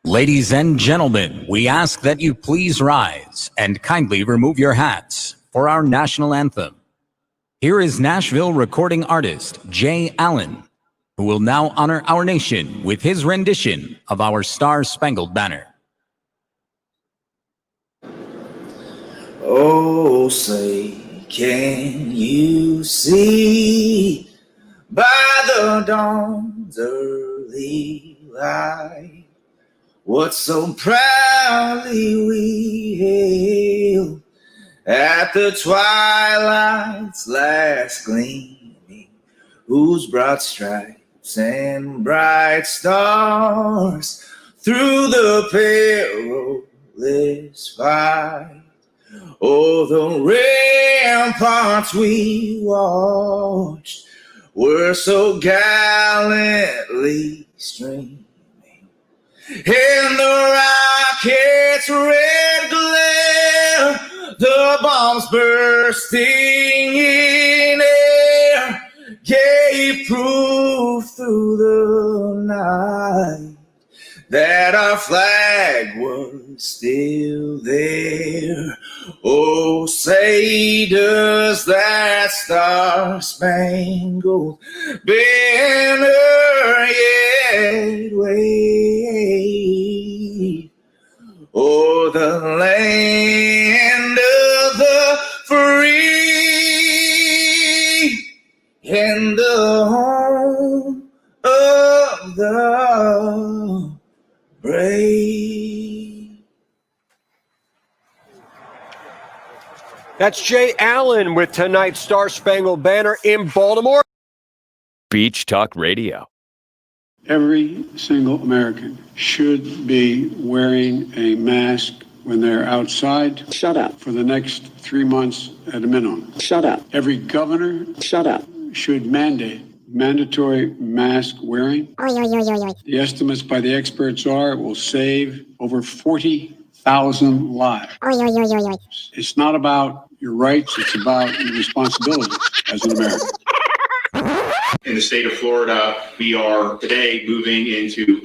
Ladies and gentlemen, we ask that you please rise and kindly remove your hats for our national anthem. Here is Nashville recording artist Jay Allen, who will now honor our nation with his rendition of our Star-Spangled Banner. Oh, say, can you see by the dawn's early light what so proudly we hailed at the twilight's last gleaming, whose broad stripes and bright stars through the perilous fight, oh, the ramparts we watched were so gallantly streaming, and the rocket's red glare, the bombs bursting in air, gave proof through the night that our flag was still there. Oh, say, does that star-spangled banner yet wave o'er the land of the free and the home of the brave? That's Jay Allen with tonight's Star-Spangled Banner in Baltimore. Beach Talk Radio. Every single American should be wearing a mask when they're outside. Shut up. For the next 3 months at a minimum. Shut up. Every governor Shut up. should mandate mandatory mask wearing. The estimates by the experts are it will save over 40,000 lives. It's not about your rights, it's about your responsibility as an American. In the state of Florida, we are today moving into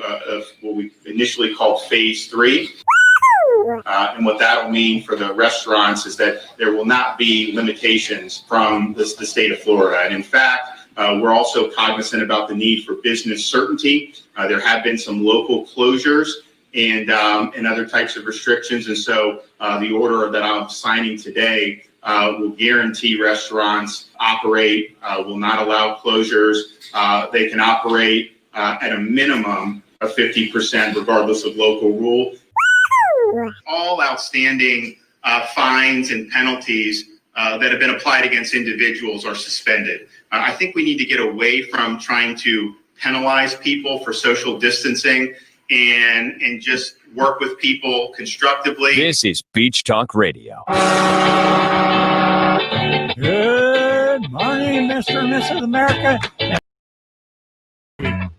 what we initially called phase 3. And what that'll mean for the restaurants is that there will not be limitations from the state of Florida. And in fact, we're also cognizant about the need for business certainty. There have been some local closures and other types of restrictions. And so the order that I'm signing today will guarantee restaurants operate, will not allow closures. They can operate at a minimum of 50% regardless of local rule. All outstanding fines and penalties that have been applied against individuals are suspended. I think we need to get away from trying to penalize people for social distancing and just work with people constructively. This is Beach Talk Radio. Good morning, Mr. and Mrs. America.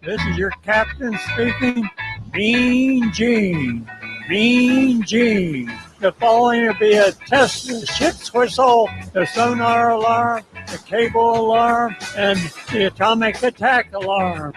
This is your captain speaking, Mean Gene. Mean Gene. The following will be a test of the ship's whistle, the sonar alarm, the cable alarm, and the atomic attack alarm.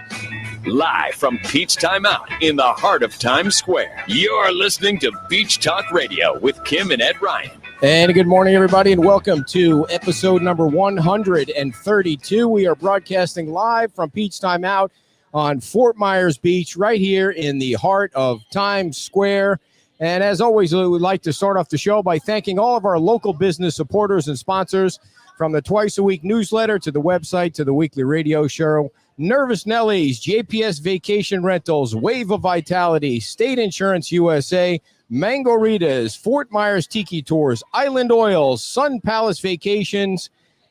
Live from Peach Time Out in the heart of Times Square. You're listening to Beach Talk Radio with Kim and Ed Ryan. And good morning, everybody, and welcome to episode number 132. We are broadcasting live from Peach Time Out on Fort Myers Beach, right here in the heart of Times Square. And as always, we would like to start off the show by thanking all of our local business supporters and sponsors, from the twice-a-week newsletter to the website to the weekly radio show. Nervous Nellies, JPS Vacation Rentals, Wave of Vitality, State Insurance USA, Mango Ritas, Fort Myers Tiki Tours, Island Oils, Sun Palace Vacations,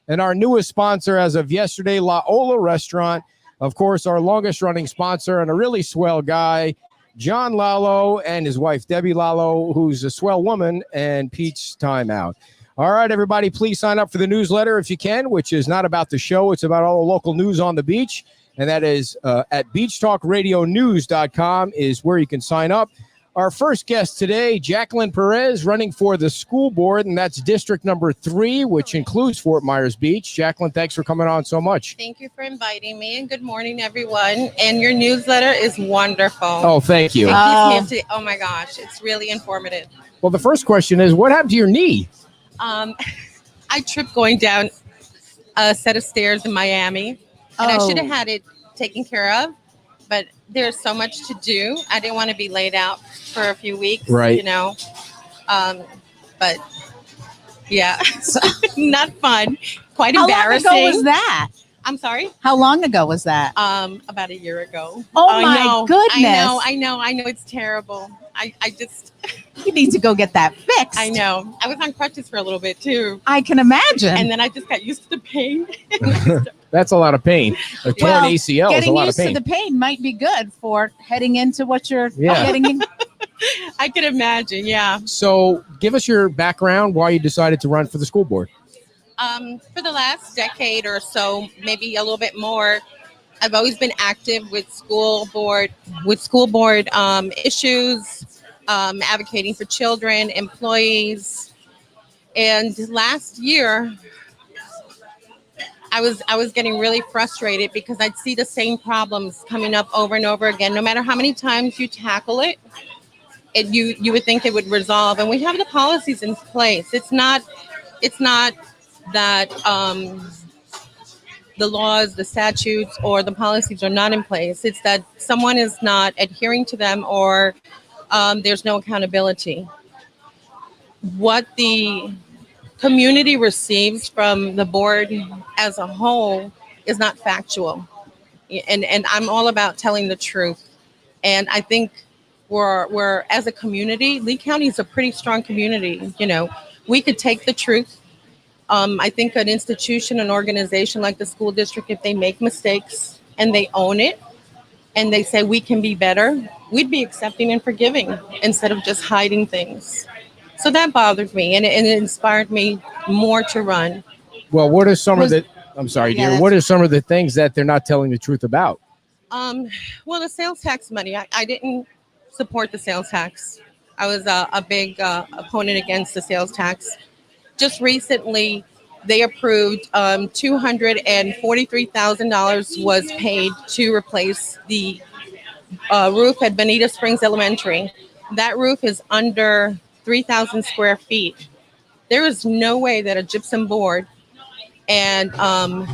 and our newest sponsor as of yesterday, La Ola Restaurant. Of course, our longest-running sponsor and a really swell guy, John Lalo, and his wife, Debbie Lalo, who's a swell woman, and Peach Time Out. All right, everybody, please sign up for the newsletter if you can, which is not about the show. It's about all the local news on the beach, and that is at beachtalkradionews.com is where you can sign up. Our first guest today, Jacqueline Perez, running for the school board, and that's District number 3, which includes Fort Myers Beach. Jacqueline, thanks for coming on so much. Thank you for inviting me, and good morning, everyone. And your newsletter is wonderful. Oh, thank you. Oh my gosh, it's really informative. Well, the first question is, what happened to your knee? I tripped going down a set of stairs in Miami, and I should have had it taken care of. But there's so much to do. I didn't want to be laid out for a few weeks, right? But yeah, not fun. Quite embarrassing. How long ago was that? I'm sorry? How long ago was that? About a year ago. Oh my goodness. I know. It's terrible. I just... You need to go get that fixed. I know. I was on crutches for a little bit too. I can imagine. And then I just got used to the pain. That's a lot of pain. A torn ACL is a lot of pain. Getting used to the pain might be good for heading into what you're getting in. I can imagine, yeah. So give us your background, why you decided to run for the school board. For the last decade or so, maybe a little bit more, I've always been active with school board issues, advocating for children, employees. And last year, I was getting really frustrated because I'd see the same problems coming up over and over again. No matter how many times you tackle it, you would think it would resolve. And we have the policies in place. It's not that the laws, the statutes, or the policies are not in place. It's that someone is not adhering to them, or there's no accountability. What the community receives from the board as a whole is not factual. And I'm all about telling the truth. And I think we're as a community, Lee County is a pretty strong community. We could take the truth. I think an institution, an organization like the school district, if they make mistakes and they own it and they say we can be better, we'd be accepting and forgiving instead of just hiding things. So that bothered me, and it inspired me more to run. Well, what are some of the, I'm sorry, dear, what are some of the things that they're not telling the truth about? Well, the sales tax money, I didn't support the sales tax. I was a big opponent against the sales tax. Just recently, they approved $243,000 was paid to replace the roof at Bonita Springs Elementary. That roof is under 3,000 square feet. There is no way that a gypsum board and a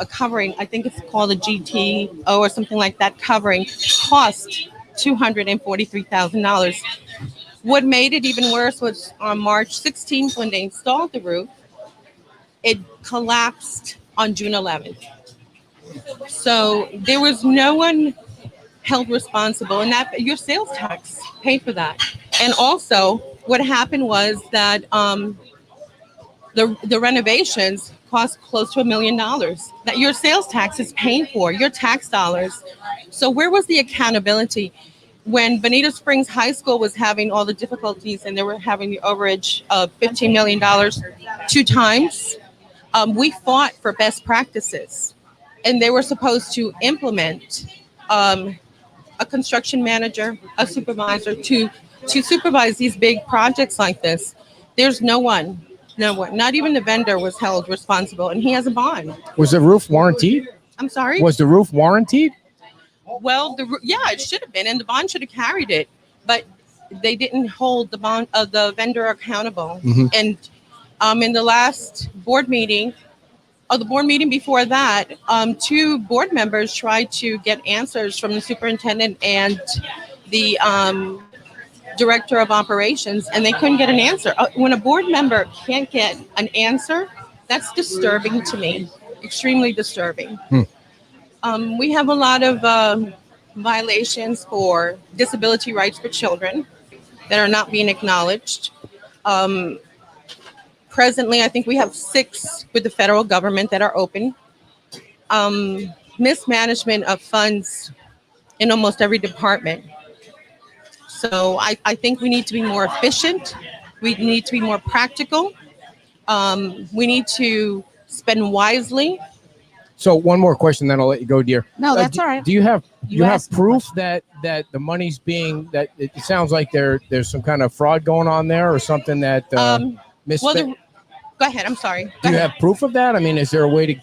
covering, I think it's called a GTO or something like that, covering cost $243,000. What made it even worse was on March 16th, when they installed the roof, it collapsed on June 11th. So there was no one held responsible, and that your sales tax paid for that. And also, what happened was that the renovations cost close to $1 million that your sales tax is paying for, your tax dollars. So where was the accountability? When Bonita Springs High School was having all the difficulties and they were having the overage of $15 million 2 times, we fought for best practices. And they were supposed to implement a construction manager, a supervisor to supervise these big projects like this. There's no one, not even the vendor was held responsible, and he has a bond. Was the roof warranted? I'm sorry? Was the roof warranted? Well, it should have been, and the bond should have carried it, but they didn't hold the vendor accountable. Mm-hmm. And in the last board meeting, or the board meeting before that, 2 board members tried to get answers from the superintendent and the director of operations, and they couldn't get an answer. When a board member can't get an answer, that's disturbing to me, extremely disturbing. We have a lot of violations for disability rights for children that are not being acknowledged. Presently, I think we have 6 with the federal government that are open. Mismanagement of funds in almost every department. So I think we need to be more efficient. We need to be more practical. We need to spend wisely. So one more question, then I'll let you go, dear. No, that's all right. Do you have You asked the proof that the money's being, that it sounds like there's some kind of fraud going on there or something that misspent? Go ahead. I'm sorry. Do you have proof of that? I mean, is there a way to?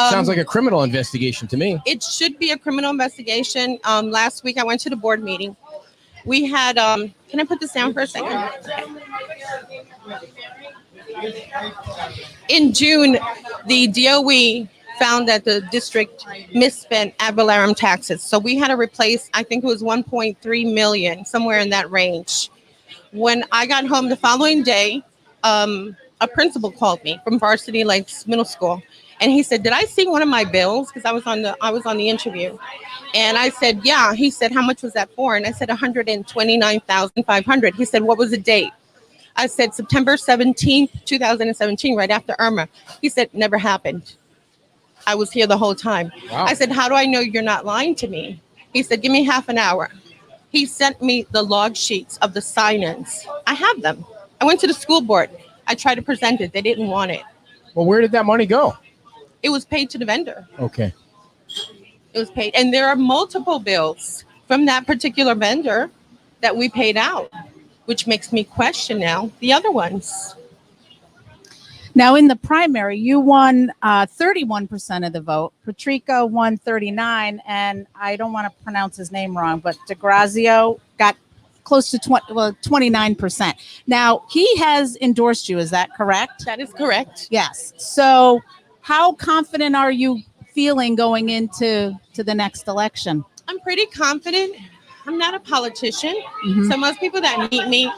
Sounds like a criminal investigation to me. It should be a criminal investigation. Last week I went to the board meeting. We had, can I put this down for a second? In June, the DOE found that the district misspent ad valorem taxes. So we had to replace, I think it was 1.3 million, somewhere in that range. When I got home the following day, a principal called me from Varsity Lakes Middle School. And he said, did I see one of my bills? Because I was on the interview. And I said, yeah. He said, how much was that for? And I said, $129,500. He said, what was the date? I said, September 17th, 2017, right after Irma. He said, never happened. I was here the whole time. Wow. I said, how do I know you're not lying to me? He said, give me half an hour. He sent me the log sheets of the sign-ins. I have them. I went to the school board. I tried to present it. They didn't want it. Well, where did that money go? It was paid to the vendor. Okay. It was paid. And there are multiple bills from that particular vendor that we paid out, which makes me question now the other ones. Now, in the primary, you won 31% of the vote. Patrico won 39%, and I don't want to pronounce his name wrong, but DeGrazio got close to 29%. Now, he has endorsed you. Is that correct? That is correct. Yes. So how confident are you feeling going into the next election? I'm pretty confident. I'm not a politician. Mm-hmm. So most people that meet me,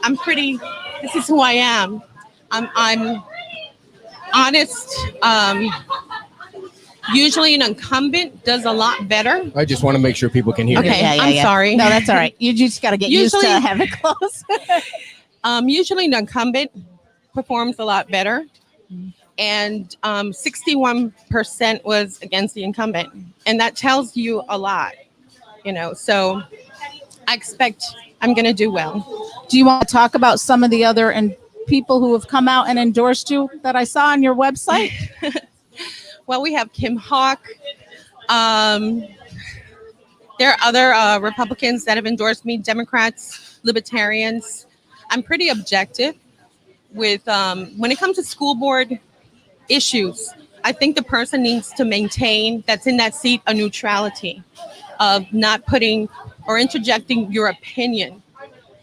this is who I am. I'm honest. Usually an incumbent does a lot better. I just want to make sure people can hear. Okay, yeah. I'm sorry. No, that's all right. You just got to get used to have it close. Usually an incumbent performs a lot better. And 61% was against the incumbent. And that tells you a lot, so I expect I'm going to do well. Do you want to talk about some of the other people who have come out and endorsed you that I saw on your website? Well, we have Kim Hawk. There are other Republicans that have endorsed me, Democrats, Libertarians. I'm pretty objective with when it comes to school board issues. I think the person needs to maintain, that's in that seat, a neutrality of not putting or interjecting your opinion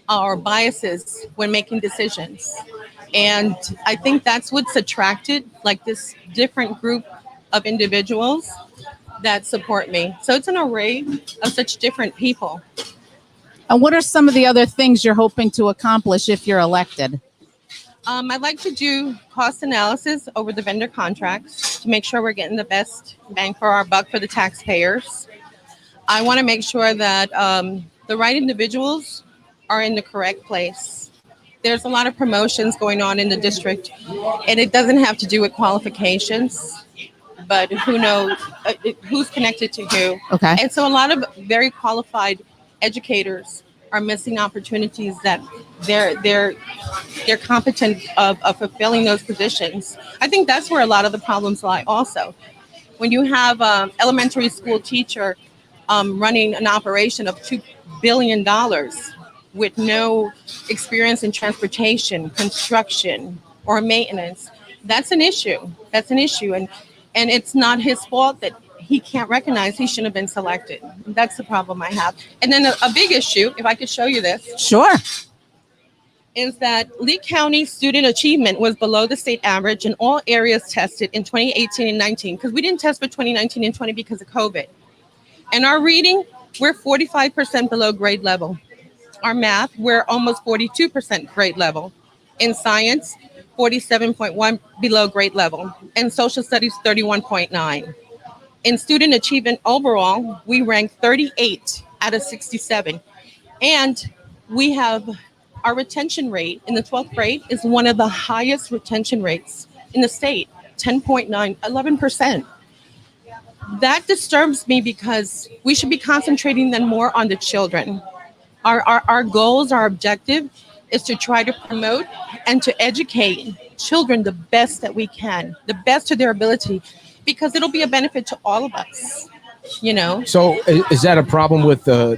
or biases when making decisions. And I think that's what's attracted like this different group of individuals that support me. So it's an array of such different people. And what are some of the other things you're hoping to accomplish if you're elected? I'd like to do cost analysis over the vendor contracts to make sure we're getting the best bang for our buck for the taxpayers. I want to make sure that the right individuals are in the correct place. There's a lot of promotions going on in the district, and it doesn't have to do with qualifications, but who knows who's connected to who. Okay. And so a lot of very qualified educators are missing opportunities that they're competent of fulfilling those positions. I think that's where a lot of the problems lie also. When you have elementary school teacher running an operation of $2 billion with no experience in transportation, construction, or maintenance, that's an issue. That's an issue. And it's not his fault that he can't recognize he shouldn't have been selected. That's the problem I have. And then a big issue, if I could show you this. Sure. Is that Lee County student achievement was below the state average in all areas tested in 2018 and 19, because we didn't test for 2019 and 20 because of COVID. In our reading, we're 45% below grade level. Our math, we're almost 42% grade level. In science, 47.1 below grade level. In social studies, 31.9. In student achievement overall, we rank 38 out of 67. And we have our retention rate in the 12th grade is one of the highest retention rates in the state, 10.9, 11%. That disturbs me because we should be concentrating then more on the children. Our goals, our objective is to try to promote and to educate children the best that we can, the best to their ability. because it'll be a benefit to all of us, you know. So is that a problem with the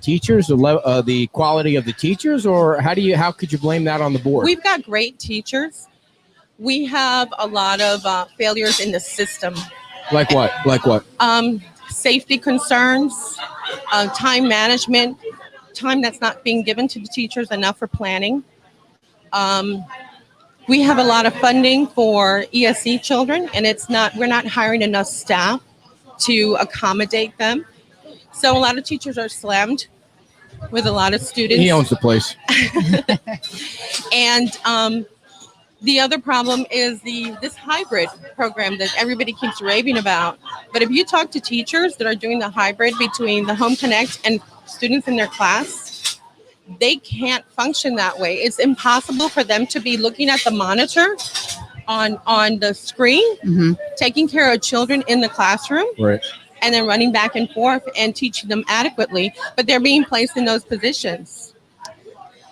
teachers, the quality of the teachers, or how could you blame that on the board? We've got great teachers. We have a lot of failures in the system. Like what? Safety concerns, time management, time that's not being given to the teachers enough for planning. We have a lot of funding for ESE children, and we're not hiring enough staff to accommodate them. So a lot of teachers are slammed with a lot of students. He owns the place. And the other problem is this hybrid program that everybody keeps raving about. But if you talk to teachers that are doing the hybrid between the Home Connect and students in their class, they can't function that way. It's impossible for them to be looking at the monitor on the screen, taking care of children in the classroom, right, and then running back and forth and teaching them adequately. But they're being placed in those positions.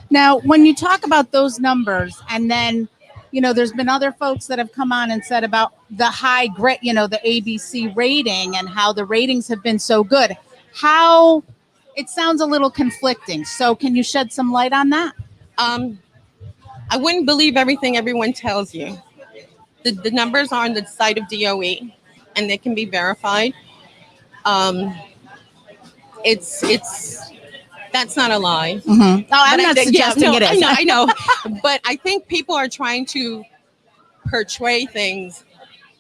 Now, when you talk about those numbers, and then, you know, there's been other folks that have come on and said about the high grade, you know, the ABC rating and how the ratings have been so good. How it sounds a little conflicting. So can you shed some light on that? I wouldn't believe everything everyone tells you. The numbers are on the site of DOE, and they can be verified. That's not a lie. No, I'm not suggesting it is. I know. But I think people are trying to portray things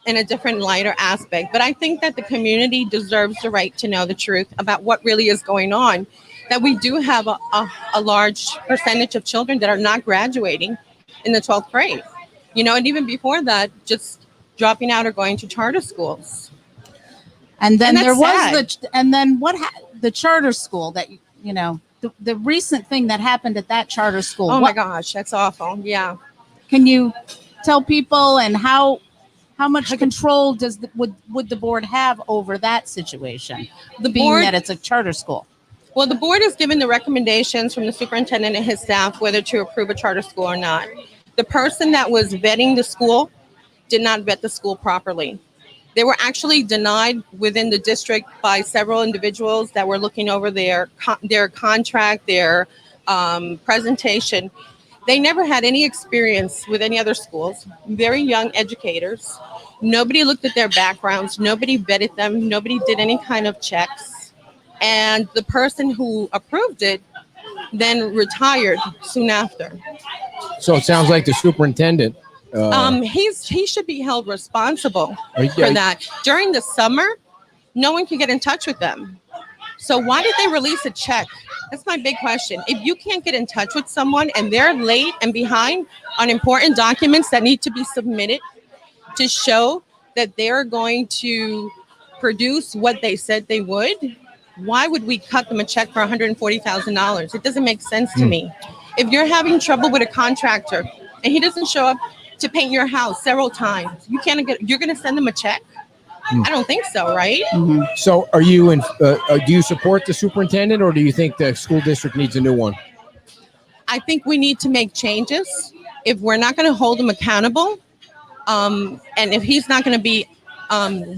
in a different light or aspect. But I think that the community deserves the right to know the truth about what really is going on. That we do have a large percentage of children that are not graduating in the 12th grade. You know, and even before that, just dropping out or going to charter schools. And then And there that's was the charter school that, you know, the recent thing that happened at that charter school. Oh my gosh, that's awful. Yeah. Can you tell people, and how much control would the board have over that situation? Being that it's a charter school. Well, the board has given the recommendations from the superintendent and his staff whether to approve a charter school or not. The person that was vetting the school did not vet the school properly. They were actually denied within the district by several individuals that were looking over their contract, their presentation. They never had any experience with any other schools, very young educators. Nobody looked at their backgrounds. Nobody vetted them. Nobody did any kind of checks. And the person who approved it then retired soon after. So it sounds like the superintendent. He should be held responsible for that. During the summer, no one can get in touch with them. So why did they release a check? That's my big question. If you can't get in touch with someone and they're late and behind on important documents that need to be submitted to show that they're going to produce what they said they would, why would we cut them a check for $140,000? It doesn't make sense to me. If you're having trouble with a contractor and he doesn't show up to paint your house several times, you're going to send them a check? I don't think so, right? So are you do you support the superintendent, or do you think the school district needs a new one? I think we need to make changes. If we're not going to hold him accountable, and if he's not going to be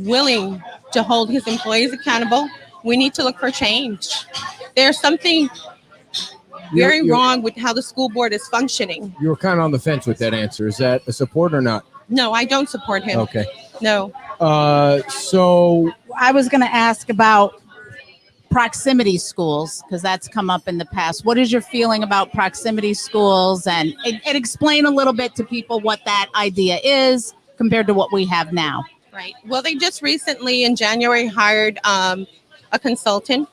willing to hold his employees accountable, we need to look for change. There's something very wrong with how the school board is functioning. You were kind of on the fence with that answer. Is that a support or not? No, I don't support him. Okay. No. So I was going to ask about proximity schools, because that's come up in the past. What is your feeling about proximity schools, and explain a little bit to people what that idea is compared to what we have now? Right. Well, they just recently in January hired a consultant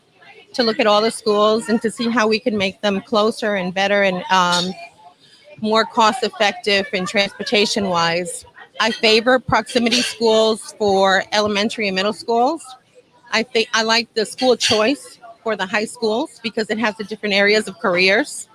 to look at all the schools and to see how we can make them closer and better and more cost effective and transportation wise. I favor proximity schools for elementary and middle schools. I like the school choice for the high schools because it has the different areas of careers.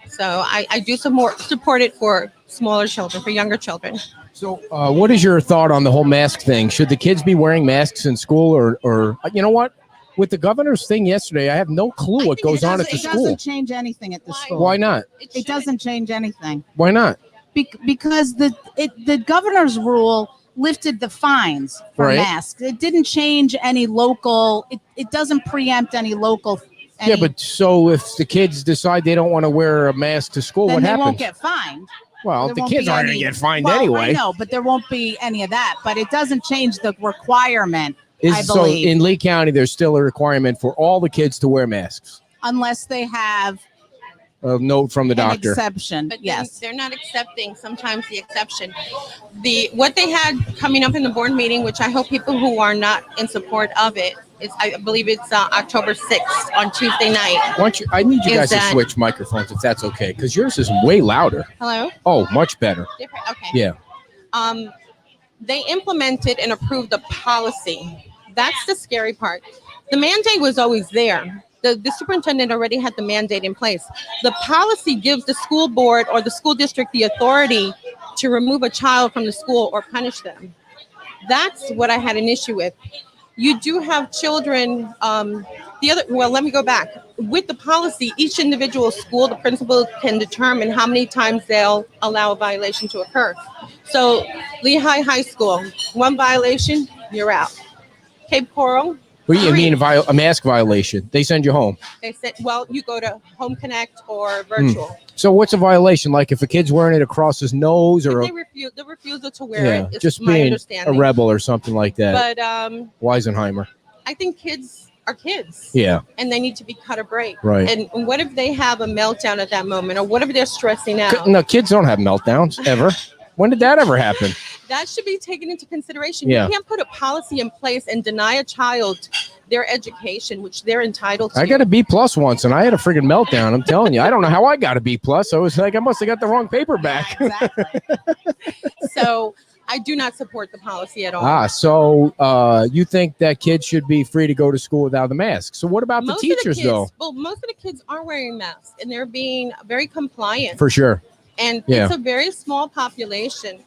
So I do support it for smaller children, for younger children. So what is your thought on the whole mask thing? Should the kids be wearing masks in school, or you know what? With the governor's thing yesterday, I have no clue what goes on at the school. It doesn't change anything at the school. Why not? It doesn't change anything. Why not? Because the governor's rule lifted the fines for Right. masks. It didn't change any local. It doesn't preempt any local. Yeah, but so if the kids decide they don't want to wear a mask to school, then what they happens? won't get fined. Well, There the won't kids be aren't going any- to get fined well, anyway. I know, but there won't be any of that. But it doesn't change the requirement, I So believe, in Lee County, there's still a requirement for all the kids to wear masks. unless they have A note from the an doctor. exception. But Yes. they're not accepting sometimes the exception. What they had coming up in the board meeting, which I hope people who are not in support of it, is I believe it's October 6th on Tuesday night. Why don't you, I need you Is guys to that- switch microphones if that's okay, because yours is way louder. Hello? Oh, much better. Different? Okay. Yeah. They implemented and approved a policy. That's the scary part. The mandate was always there. The superintendent already had the mandate in place. The policy gives the school board or the school district the authority to remove a child from the school or punish them. That's what I had an issue with. You do have children. Let me go back. With the policy, each individual school, the principal can determine how many times they'll allow a violation to occur. So Lehigh High School, one violation, you're out. Cape Coral, What do you 3. mean a mask violation? They send you home. They said, well, you go to Home Connect or virtual. So what's a violation? Like if a kid's wearing it across his nose or The refusal to wear it is just my being a understanding. rebel or something like that. But Weisenheimer. I think kids are kids. Yeah. And they need to be cut a break. Right. And what if they have a meltdown at that moment, or what if they're stressing out? No, kids don't have meltdowns ever. When did that ever happen? That should be taken into consideration. Yeah. You can't put a policy in place and deny a child their education, which they're entitled to. I got a B+ once, and I had a friggin' meltdown. I'm telling you, I don't know how I got a B+. I was like, I must have got the wrong paper back. Exactly. So I do not support the policy at all. So you think that kids should be free to go to school without the mask? So what about Most the of teachers, kids, though? Well, most of the kids are wearing masks and they're being very compliant. For sure. And Yeah. it's a very small population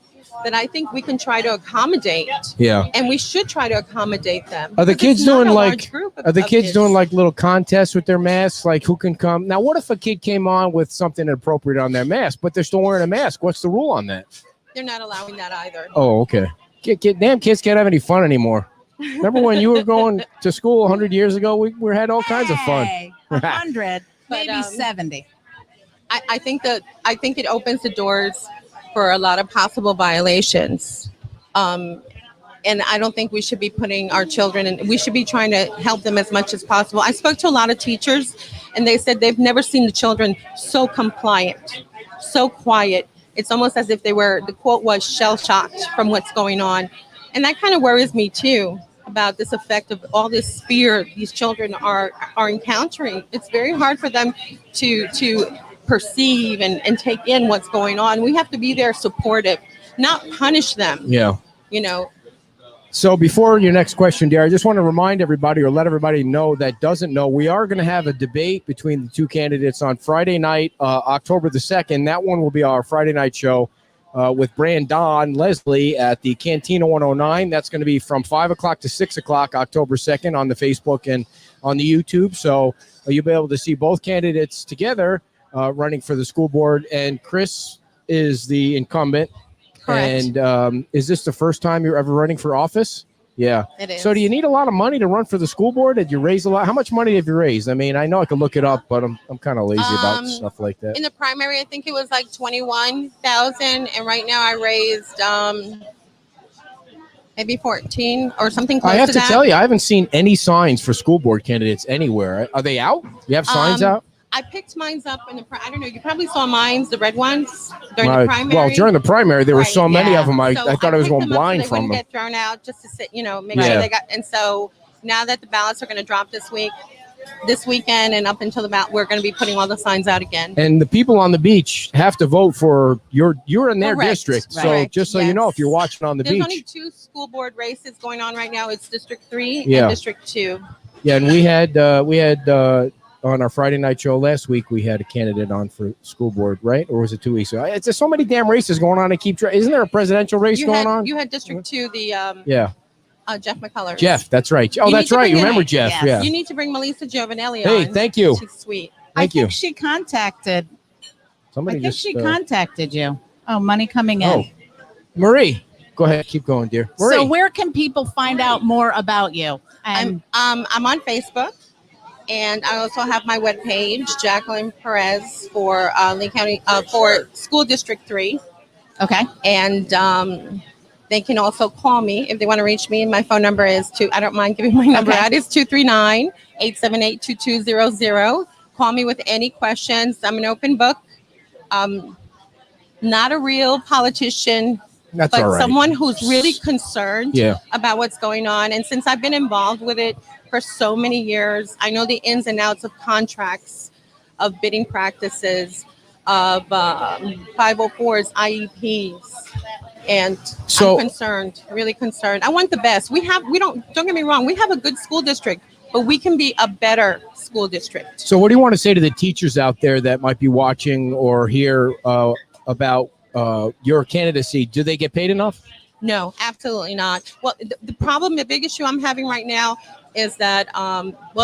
that I think we can try to accommodate. Yeah. And we should try to accommodate them. Are the because it's kids not doing a like? large group of- Are the of kids doing like little contests with their masks? Like who can come? Now, what if a kid came on with something inappropriate on their mask, but they're still wearing a mask? What's the rule on that? They're not allowing that either. Oh, okay. Damn kids can't have any fun anymore. Remember when you were going to school 100 years ago? We had all kinds of fun. Hey, 100, But, maybe 70. I think it opens the doors for a lot of possible violations. And I don't think we should be putting our children in, we should be trying to help them as much as possible. I spoke to a lot of teachers and they said they've never seen the children so compliant, so quiet. It's almost as if they were, the quote was, shell shocked from what's going on. And that kind of worries me too, about this effect of all this fear these children are encountering. It's very hard for them to perceive and take in what's going on. We have to be there supportive, not punish them. Yeah. You know, So before your next question, dear, I just want to remind everybody or let everybody know that doesn't know, we are going to have a debate between the two candidates on Friday night, October the 2nd. That one will be our Friday night show with Brandon Leslie at the Cantina 109. That's going to be from 5 o'clock to 6 o'clock, October 2nd on the Facebook and on the YouTube. So you'll be able to see both candidates together running for the school board. And Chris is the incumbent. Correct. And is this the first time you're ever running for office? Yeah. It is. So do you need a lot of money to run for the school board? Did you raise a lot? How much money have you raised? I mean, I know I could look it up, but I'm kind of lazy about stuff like that. in the primary, I think it was like 21,000, and right now I raised maybe 14 or something close I have to to that. tell you, I haven't seen any signs for school board candidates anywhere. Are they out? You have signs out? I picked mines up in the. I don't know. You probably saw mines, the red ones, during the primary. Well, during the primary, there were Right, so many yeah. of them. I So thought I was picked going them up so blind they from wouldn't them. get thrown out just to sit, make Yeah. sure they got. And so now that the ballots are going to drop this weekend, and up until the ballot, we're going to be putting all the signs out again. And the people on the beach have to vote for you're in their Correct. district. So Correct. just so you know, if you're watching on the There's beach. only 2 school board races going on right now. It's District 3 Yeah. and District 2. Yeah, and we had on our Friday night show last week, we had a candidate on for school board, right? Or was it 2 weeks ago? It's just so many damn races going on. I keep isn't there a presidential race going on? You had District 2, the Yeah, Jeff McCullers. Jeff, that's right. Oh, You that's need to right. bring You in- remember Jeff? yes. Yeah. You need to bring Melissa Giovanelli Hey, on. thank you. She's sweet. Thank I you. think she contacted. Somebody I think just she contacted you. Oh, money coming in. Oh, Marie, Go ahead. Keep going, dear. So where can people find out more about you? And I'm on Facebook, and I also have my webpage, Jacqueline Perez, for Lee County for School District 3. okay. And they can also call me if they want to reach me. And my phone number is I don't mind giving my number out. It's 239-878-2200. Call me with any questions. I'm an open book. Not a real politician, That's but all right. someone who's really concerned Yeah. about what's going on. And since I've been involved with it for so many years, I know the ins and outs of contracts, of bidding practices, of 504s, IEPs. And So- I'm concerned, really concerned. I want the best. Don't get me wrong, we have a good school district, but we can be a better school district. So what do you want to say to the teachers out there that might be watching or hear about your candidacy? Do they get paid enough? No, absolutely not. Well, the big issue I'm having right now is that,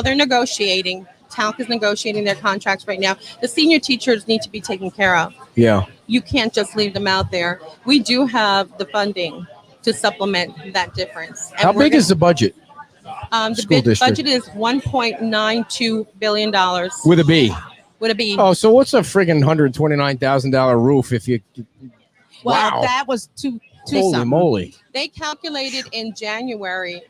they're negotiating. TALC is negotiating their contracts right now. The senior teachers need to be taken care of. Yeah. You can't just leave them out there. We do have the funding to supplement that difference. How big is the budget? the school district? budget is $1.92 billion With a B. with a B. Oh, so what's a friggin' $129,000 roof if you? Well, Wow. that was two Holy something. moly! They calculated in January.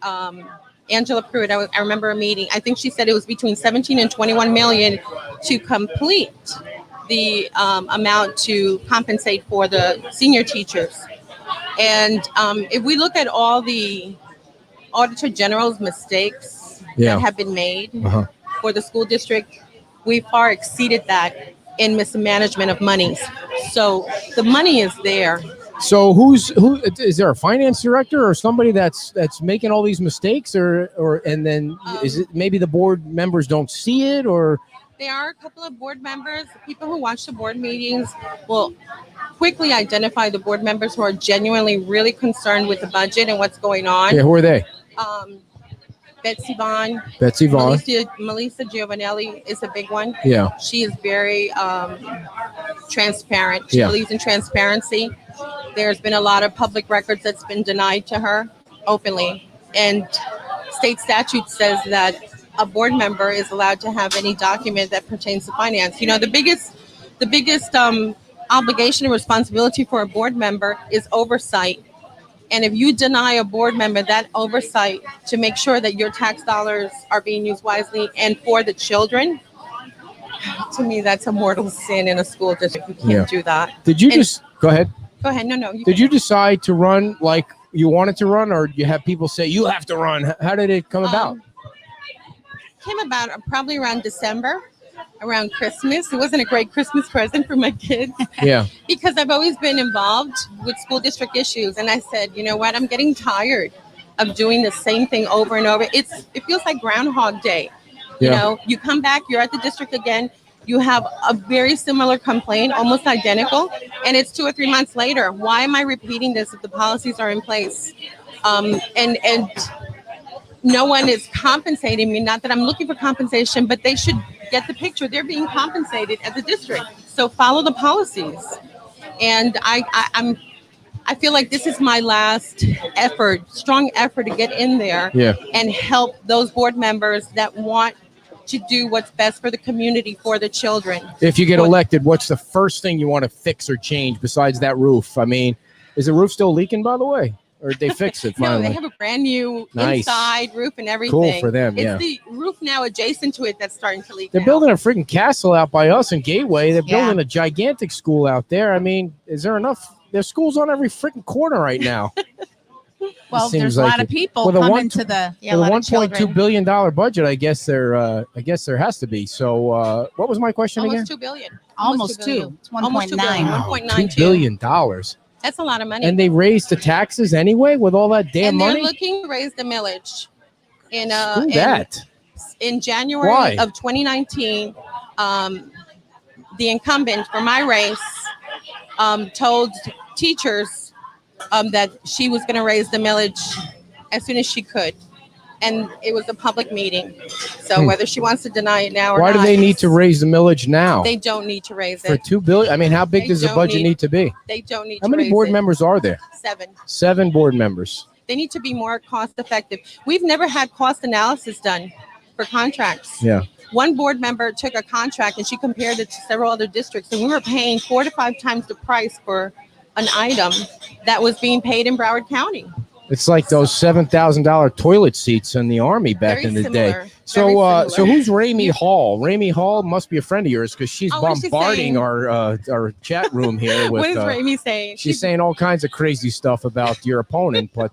Angela Pruitt, I remember a meeting. I think she said it was between 17 and 21 million to complete the amount to compensate for the senior teachers. And if we look at all the Auditor General's mistakes Yeah. that have been made Uh-huh. for the school district, we far exceeded that in mismanagement of monies. So the money is there. So who is there a finance director or somebody that's making all these mistakes or and then is it maybe the board members don't see it or There are a couple of board members, people who watch the board meetings will quickly identify the board members who are genuinely really concerned with the budget and what's going on. yeah, who are they? Betsy Vaughn, Betsy Vaughn. Melissa Giovanelli is a big one. Yeah. She is very transparent. She Yeah. believes in transparency. There's been a lot of public records that's been denied to her openly. And state statute says that a board member is allowed to have any document that pertains to finance. You know, the biggest obligation and responsibility for a board member is oversight. And if you deny a board member that oversight to make sure that your tax dollars are being used wisely and for the children, to me, that's a mortal sin in a school district. You can't Yeah. do that. Did you And- just go ahead? Go ahead. No. Did you decide to run like you wanted to run or you have people say you have to run? How did it come about? Came about probably around December, around Christmas. It wasn't a great Christmas present for my kids. Yeah. Because I've always been involved with school district issues. And I said, you know what, I'm getting tired of doing the same thing over and over. It feels like Groundhog Day. You Yeah. know, you come back, you're at the district again, you have a very similar complaint, almost identical, and it's 2 or 3 months later. Why am I repeating this if the policies are in place? And no one is compensating me. Not that I'm looking for compensation, but they should get the picture. They're being compensated at the district. So follow the policies. And I feel like this is my last effort, strong effort to get in there and help those board members that want to do what's best for the community, for the children. If you get elected, what's the first thing you want to fix or change besides that roof? I mean, is the roof still leaking, by the way? Or did they fix it No, finally? they have a brand new Nice. inside roof and everything. Cool for them, It's yeah. the roof now adjacent to it that's starting to leak. They're now. building a freaking castle out by us in Gateway. They're Yeah. building a gigantic school out there. I mean, is there enough? There's schools on every freaking corner right now. Well, Seems there's a like lot it. of people With a coming to the With a lot of $1.2 children. billion budget, I guess there has to be. So, what was my question Almost again? $2 billion. Almost 2 two. billion. It's Almost 2 billion. 1.9. $2 billion. That's a lot of money. And they raised the taxes anyway with all that damn And they're money. looking to raise the millage in Screw that. in January Why? of 2019. The incumbent for my race told teachers that she was going to raise the millage as soon as she could. and it was a public meeting. So whether she wants to deny it now or Why not, do they need to raise the millage now? They don't need to raise For it. $2 billion? I mean, how big They does the don't budget need to be? They don't need How to many raise board it. members are there? 7. 7 board members. They need to be more cost effective. We've never had cost analysis done for contracts. Yeah. One board member took a contract and she compared it to several other districts, and we were paying 4 to 5 times the price for an item that was being paid in Broward County. It's like those $7,000 toilet seats in the Army back Very in the similar. day. So, Very who's Ramey Hall? Ramey Hall must be a friend of yours because she's Oh, what is she bombarding saying? our chat room here. With, What is Ramey saying? She's saying all kinds of crazy stuff about your opponent. But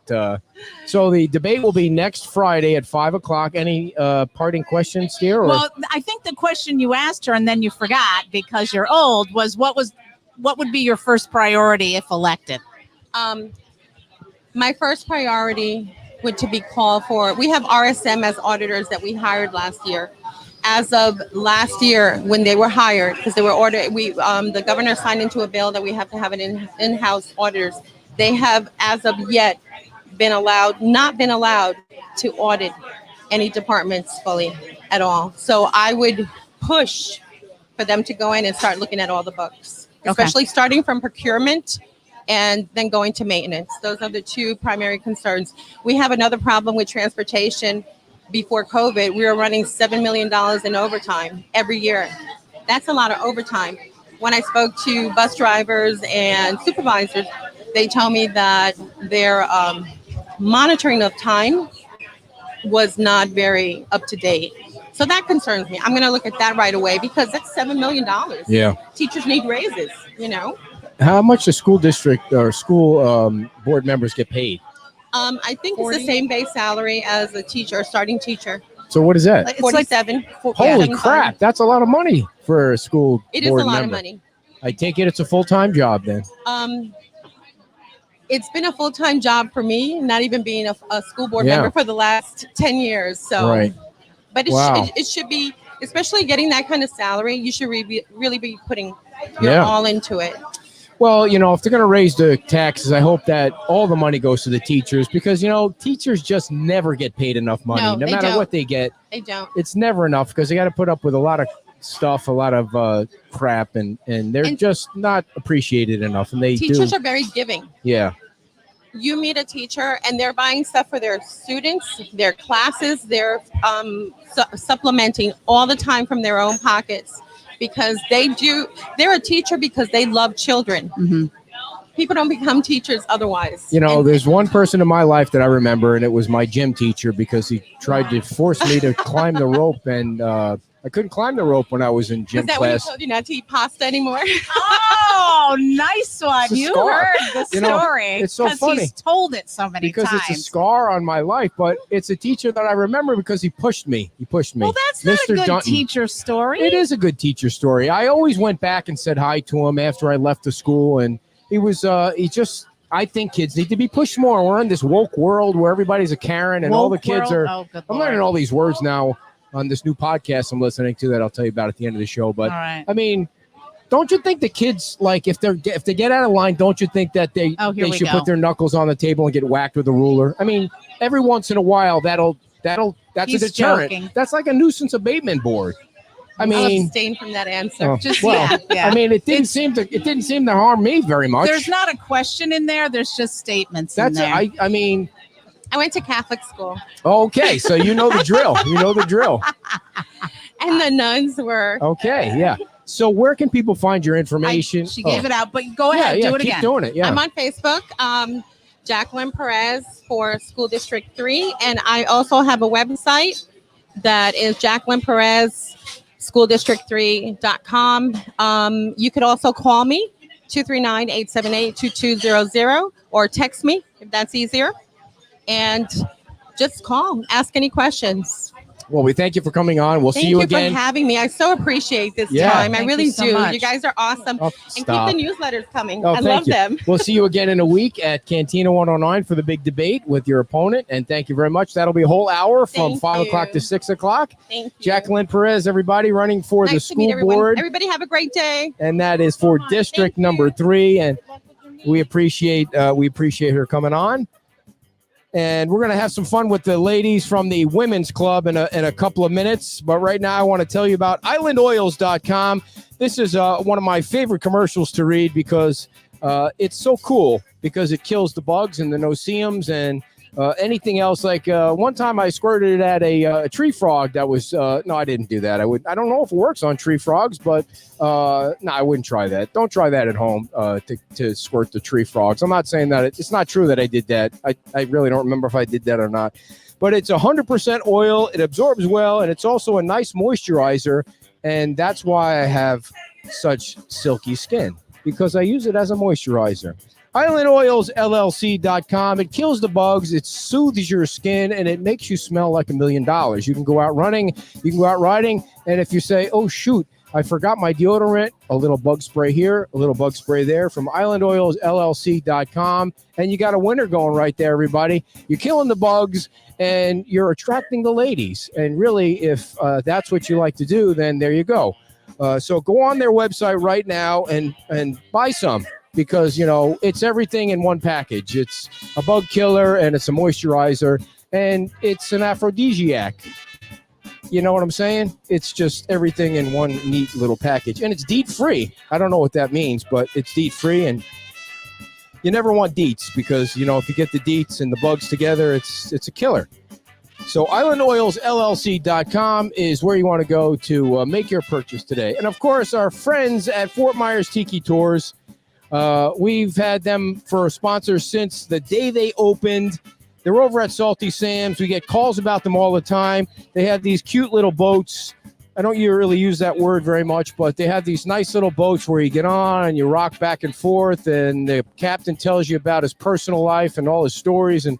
so the debate will be next Friday at 5:00. Any parting questions here? Or? Well, I think the question you asked her and then you forgot because you're old was what would be your first priority if elected? My first priority would to be called for. We have RSM as auditors that we hired last year. As of last year, when they were hired, because they were ordered, the governor signed into a bill that we have to have an in-house auditors. They have, as of yet, not been allowed to audit any departments fully at all. So I would push for them to go in and start looking at all the books, especially starting from procurement and then going to maintenance. Those are the 2 primary concerns. We have another problem with transportation. Before COVID, we were running $7 million in overtime every year. That's a lot of overtime. When I spoke to bus drivers and supervisors, they tell me that their monitoring of time was not very up to date. So that concerns me. I'm going to look at that right away because that's $7 million. Yeah. Teachers need raises, you know. How much the school district or school board members get paid? I think it's the same base salary as a teacher, a starting teacher. So what is that? It's 47. Holy crap! That's a lot of money for a school It is board a lot member. of money. I take it it's a full-time job then. It's been a full-time job for me, not even being a school board Yeah. member for the last 10 years. So, Right. But Wow. it should be, especially getting that kind of salary, you should really be putting your Yeah. all into it. Well, if they're going to raise the taxes, I hope that all the money goes to the teachers because, teachers just never get paid enough money. No, No they matter don't. what they get, They don't. it's never enough because they got to put up with a lot of stuff, a lot of crap, and they're And just not appreciated enough. And they Teachers do. are very giving. Yeah. You meet a teacher and they're buying stuff for their students, their classes, they're supplementing all the time from their own pockets because they're a teacher because they love children. Mm-hmm. People don't become teachers otherwise. There's one person in my life that I remember, and it was my gym teacher because he tried to force me to climb the rope, and I couldn't climb the rope when I was in gym Was that when he class. told you not to eat pasta anymore? Oh, nice one. It's a You scar. heard the story. It's so 'cause funny. He's told it so many Because times. it's a scar on my life, but it's a teacher that I remember because he pushed me. Well, that's not a good Dunton. teacher story. It is a good teacher story. I always went back and said hi to him after I left the school, and he was I think kids need to be pushed more. We're in this woke world where everybody's a Karen and all the Woke kids world? are. Oh, good I'm Lord. learning all these words now on this new podcast I'm listening to that I'll tell you about at the end of the show. But All right. I mean, don't you think the kids, like, if they get out of line, don't you think that they Oh, here we should go. put their knuckles on the table and get whacked with a ruler? I mean, every once in a while that's He's a deterrent. joking. That's like a nuisance abatement board. I I'll mean, abstain from that answer. oh, Just well, yeah. I mean, it didn't seem to harm me very much. There's not a question in there. There's just statements in That's there. I mean, I went to Catholic school, okay, so you know the drill. You know the drill. and the nuns were. Okay, yeah. So where can people find your information? She gave it out, but go ahead, Yeah, do it keep again. doing it. Yeah. I'm on Facebook, Jacqueline Perez for School District 3, and I also have a website that is Jacqueline Perez schooldistrict3.com. You could also call me 239-878-2200 or text me if that's easier. And just call, ask any questions. Well, we thank you for coming on. We'll Thank see you you again. for having me. I so appreciate this Yeah. time. I Thank really you so do. much. You guys are awesome. Oh, And stop. keep the newsletters coming. Oh, I thank love you. them. We'll see you again in a week at Cantina 109 for the big debate with your opponent. And thank you very much. That'll be a whole hour from Thank 5 o'clock you. to 6 o'clock. Thank you. Jacqueline Perez, everybody, running for the Nice to meet school everyone. board. Everybody have a great day. And that is for District number 3. And we appreciate her coming on. And we're going to have some fun with the ladies from the women's club in a couple of minutes. But right now, I want to tell you about islandoils.com. This is one of my favorite commercials to read because it's so cool because it kills the bugs and the no-see-ums and anything else. Like one time I squirted it at a tree frog that was no, I didn't do that. I don't know if it works on tree frogs, but no, I wouldn't try that. Don't try that at home to squirt the tree frogs. I'm not saying that it's not true that I did that. I really don't remember if I did that or not, but it's 100% oil. It absorbs well, and it's also a nice moisturizer, and that's why I have such silky skin, because I use it as a moisturizer. IslandOilsLLC.com. It kills the bugs, it soothes your skin, and it makes you smell like $1 million. You can go out running, you can go out riding, and if you say, oh, shoot, I forgot my deodorant, a little bug spray here, a little bug spray there from IslandOilsLLC.com, and you got a winner going right there, everybody. You're killing the bugs, and you're attracting the ladies. And really, if that's what you like to do, then there you go. So go on their website right now and buy some. Because, you know, it's everything in one package. It's a bug killer, and it's a moisturizer, and it's an aphrodisiac. You know what I'm saying? It's just everything in one neat little package. And it's DEET-free. I don't know what that means, but it's DEET-free, and you never want DEETs because, you know, if you get the DEETs and the bugs together, it's a killer. So IslandOilsLLC.com is where you want to go to make your purchase today. And, of course, our friends at Fort Myers Tiki Tours, we've had them for sponsors since the day they opened. They're over at Salty Sam's. We get calls about them all the time. They have these cute little boats. I don't really use that word very much, but they have these nice little boats where you get on and you rock back and forth, and the captain tells you about his personal life and all his stories, and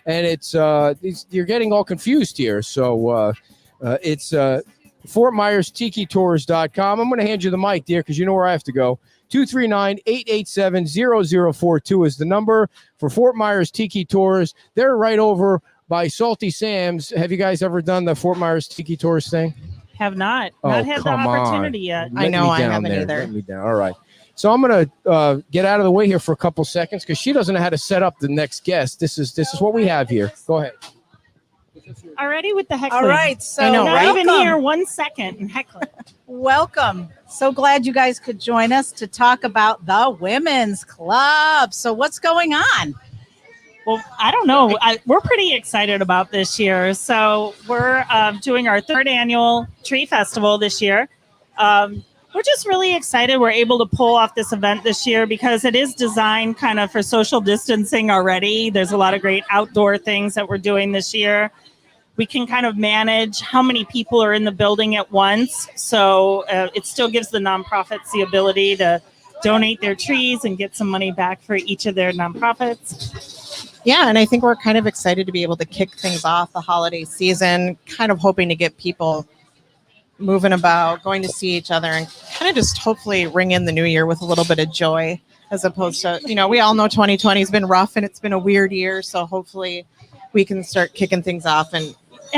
it's you're getting all confused here. So it's FortMyersTikiTours.com. I'm going to hand you the mic, dear, because you know where I have to go. 239-887-0042 is the number for Fort Myers Tiki Tours. They're right over by Salty Sam's. Have you guys ever done the Fort Myers Tiki Tours thing? Have not. Oh, not had the come opportunity on. yet. I know, I haven't there. either. Let me down. All right. So I'm going to get out of the way here for a couple seconds because she doesn't know how to set up the next guest. This is what we have here. Go ahead. Already with the heckling. All right, so I know, not welcome. even here 1 second and heckling. Welcome. So glad you guys could join us to talk about the Women's Club. So what's going on? Well, I don't know. We're pretty excited about this year. So we're doing our 3rd annual tree festival this year. We're just really excited we're able to pull off this event this year because it is designed kind of for social distancing already. There's a lot of great outdoor things that we're doing this year. We can kind of manage how many people are in the building at once. So it still gives the nonprofits the ability to donate their trees and get some money back for each of their nonprofits. Yeah, and I think we're kind of excited to be able to kick things off the holiday season, kind of hoping to get people moving about, going to see each other, and kind of just hopefully ring in the new year with a little bit of joy, as opposed to, you know, we all know 2020 has been rough and it's been a weird year. So hopefully we can start kicking things off. And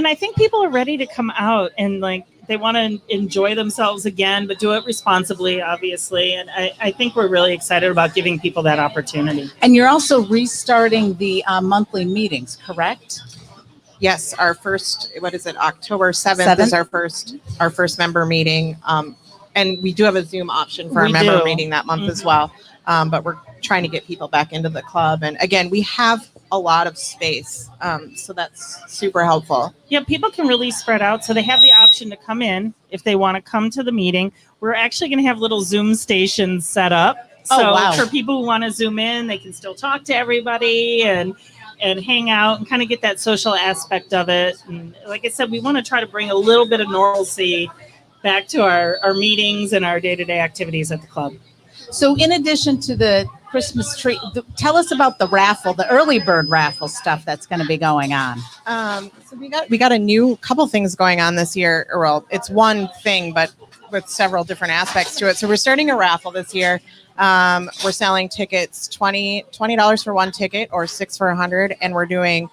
I think people are ready to come out and like they want to enjoy themselves again, but do it responsibly, obviously. And I think we're really excited about giving people that opportunity. And you're also restarting the monthly meetings, correct? Yes, our first, October 7th is our first member meeting. And we do have a Zoom option for our member meeting that month as well. But we're trying to get people back into the club. And again, we have a lot of space. So that's super helpful. Yeah, people can really spread out. So they have the option to come in if they want to come to the meeting. We're actually going to have little Zoom stations set up. So for people who want to Zoom in, they can still talk to everybody and hang out and kind of get that social aspect of it. And like I said, we want to try to bring a little bit of normalcy back to our meetings and our day-to-day activities at the club. So in addition to the Christmas tree, tell us about the raffle, the early bird raffle stuff that's going to be going on. So we got a couple things going on this year. Well, it's one thing, but with several different aspects to it. So we're starting a raffle this year. We're selling tickets, $20 for one ticket or $6 for 100. And we're doing,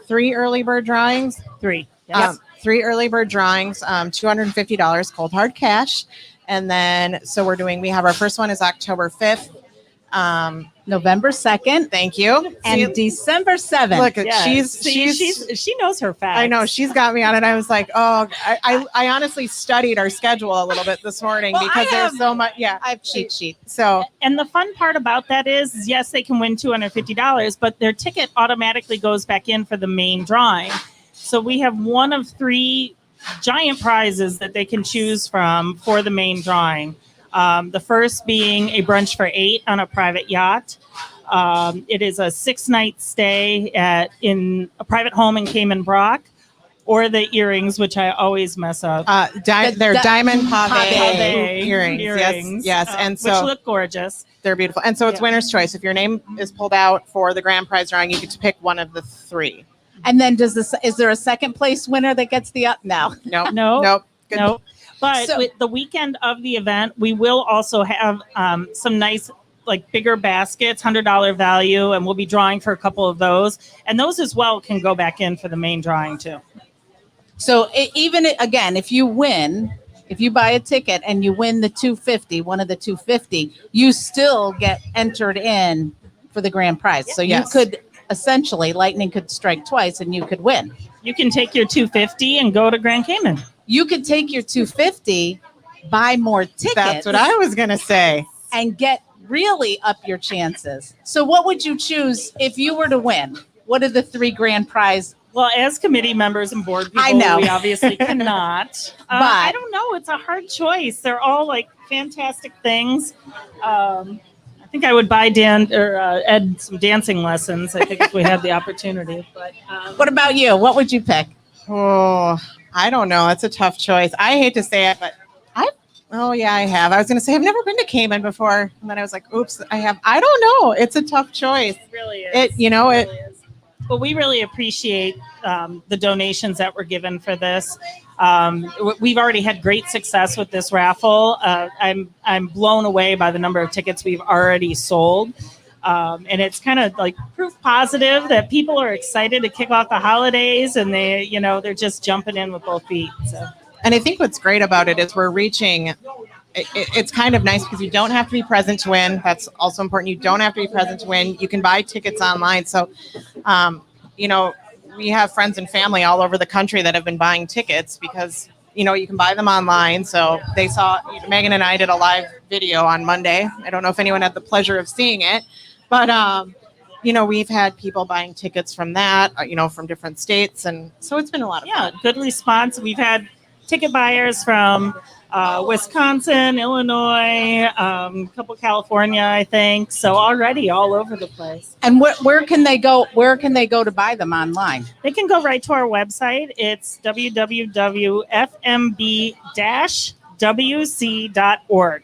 3 early bird drawings? 3. Yes. 3 early bird drawings, $250 cold hard cash. And then, so we have our first one is October 5th. November 2nd. Thank you. And December 7th. Look, Yeah. she's she knows her facts. I know she's got me on it. I was like, oh, I honestly studied our schedule a little bit this morning Well, because there's so much. Yeah, I have cheat sheet. So And the fun part about that is, yes, they can win $250, but their ticket automatically goes back in for the main drawing. So we have one of 3 giant prizes that they can choose from for the main drawing. The first being a brunch for 8 on a private yacht. It is a 6-night stay in a private home in Cayman Brac, or the earrings, which I always mess up. they're diamond pave Pave earrings. Yes, and which so look gorgeous. they're beautiful. And so it's Yeah. winner's choice. If your name is pulled out for the grand prize drawing, you get to pick one of the 3. And then is there a second place winner that gets the up now? No, No. Good. No. But So- with the weekend of the event, we will also have some nice, like bigger baskets, $100 value, and we'll be drawing for a couple of those. And those as well can go back in for the main drawing too. So again, if you buy a ticket and you win the 250, one of the 250, you still get entered in for the grand prize. So you Yes. could essentially, lightning could strike twice and you could win. You can take your 250 and go to Grand Cayman. You could take your 250, buy more tickets. That's what I was gonna say. And get really up your chances. So what would you choose if you were to win? What are the 3 grand prize? Well, as committee members and board people, I know. we obviously cannot. But- I don't know. It's a hard choice. They're all like fantastic things. I think I would buy Ed some dancing lessons. I think if we had the opportunity. But What about you? What would you pick? Oh, I don't know. That's a tough choice. I hate to say it, but I have. I was going to say I've never been to Cayman before, and then I was like, oops, I have. I don't know. It's a tough choice. it really is. It really is. But we really appreciate the donations that were given for this. We've already had great success with this raffle. I'm blown away by the number of tickets we've already sold. And it's kind of like proof positive that people are excited to kick off the holidays, and they're just jumping in with both feet. So. And I think what's great about it is we're reaching. It's kind of nice because you don't have to be present to win. That's also important. You don't have to be present to win. You can buy tickets online. So, we have friends and family all over the country that have been buying tickets because, you can buy them online. So they saw, Megan and I did a live video on Monday. I don't know if anyone had the pleasure of seeing it, but, we've had people buying tickets from that, from different states. And so it's been a lot of fun. Good response. We've had ticket buyers from Wisconsin, Illinois, a couple California, I think. So already all over the place. And where can they go? Where can they go to buy them online? They can go right to our website. It's www.fmb-wc.org.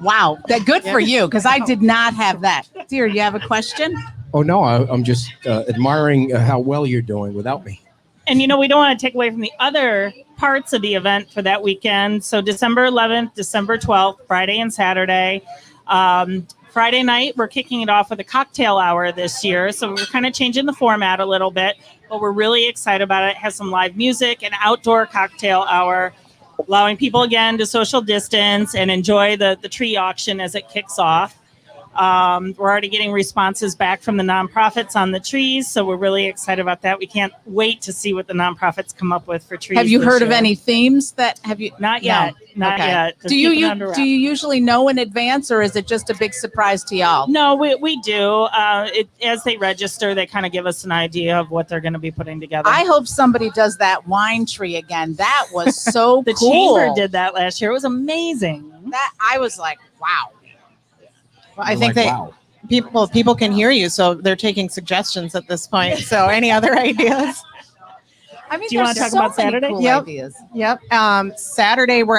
Wow, that good for you because I did not have that. Dear, you have a question? Oh, no, I'm just admiring how well you're doing without me. And, we don't want to take away from the other parts of the event for that weekend. So December 11th, December 12th, Friday and Saturday. Friday night, we're kicking it off with a cocktail hour this year. So we're kind of changing the format a little bit, but we're really excited about it. It has some live music, an outdoor cocktail hour, allowing people again to social distance and enjoy the tree auction as it kicks off. We're already getting responses back from the nonprofits on the trees, so we're really excited about that. We can't wait to see what the nonprofits come up with for trees. Have you this heard of year. any themes that have you? Not yet. Not yet. Just Do you keeping it under do you usually know in advance, or is it just a big surprise to y'all? No, we do. As they register, they kind of give us an idea of what they're going to be putting together. I hope somebody does that wine tree again. That was so the cool. chamber did that last year. It was amazing. That I was like, wow. Well, I think people can hear you, so they're taking suggestions at this point. So any other ideas? I mean, Do you want to talk about Saturday? Cool Yep. ideas. Yep. Saturday, we're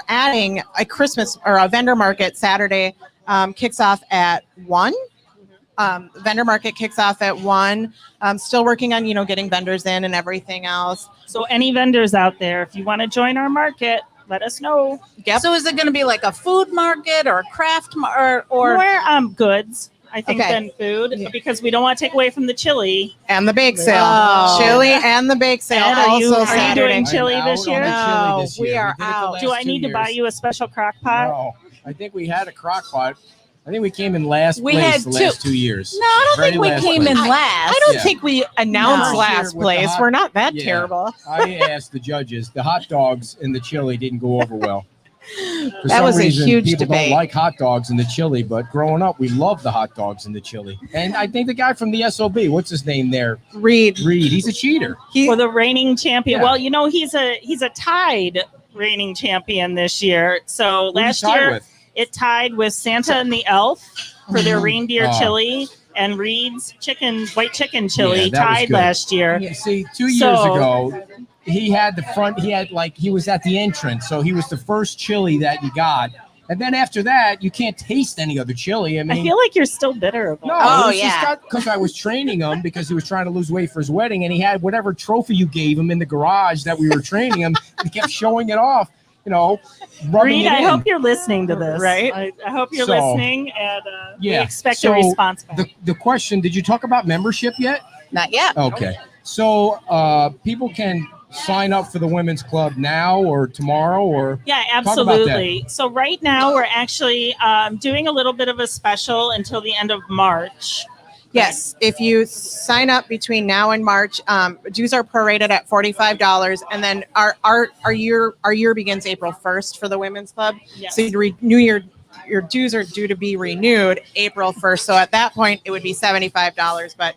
adding a Christmas or a vendor market. Saturday kicks off at 1. Vendor market kicks off at 1. Still working on, getting vendors in and everything else. So any vendors out there, if you want to join our market, let us know. Yep. So is it going to be like a food market or a craft or More goods, I think, Okay. than food, because we don't want to take away from the chili. And the bake sale. Oh. Chili and the bake sale. Ed, are you also doing Saturday. chili I'm this out on year? the chili No, this we year. are did it the out. last Do I 2 need to buy years. you a special crock pot? No, I think we had a crock pot. I think we came in last We place had the last 2 years. No, I don't Very think we last came place. in last. I don't Yeah. think we announced No. last With the place. hot- We're not that Yeah. terrible. I asked the judges. The hot dogs and the chili didn't go over well. For That some was a reason, huge people debate. don't like hot dogs and the chili, but growing up, we loved the hot dogs and the chili. And I think the guy from the SOB, what's his name there? Reed. He's a cheater. For the reigning champion. Yeah. Well, you know, he's a tied reigning champion this year. So Who'd he last tie year with? it tied with Santa and the Elf for their reindeer Oh. chili, and Reed's white chicken chili Yeah, that was tied good. last year. Yeah, see, 2 years So- ago, he had the front. He was at the entrance, so he was the first chili that you got. And then after that, you can't taste any other chili. I mean, I feel like you're still bitter about no, it. Oh, yeah, because I was training him because he was trying to lose weight for his wedding, and he had whatever trophy you gave him in the garage that we were training him. He kept showing it off, rubbing Reed, it I in. hope you're listening to this. Right? I hope you're So, listening, and we yeah, expect so a response back. The question: did you talk about membership yet? Not yet. Okay. So people can sign up for the women's club now or tomorrow or Yeah, Talk about that. absolutely. So right now we're actually doing a little bit of a special until the end of March. Yes, if you sign up between now and March, dues are prorated at $45, and then our year begins April 1st for the women's club. Yes. So you renew your dues are due to be renewed April 1st. So at that point, it would be $75, but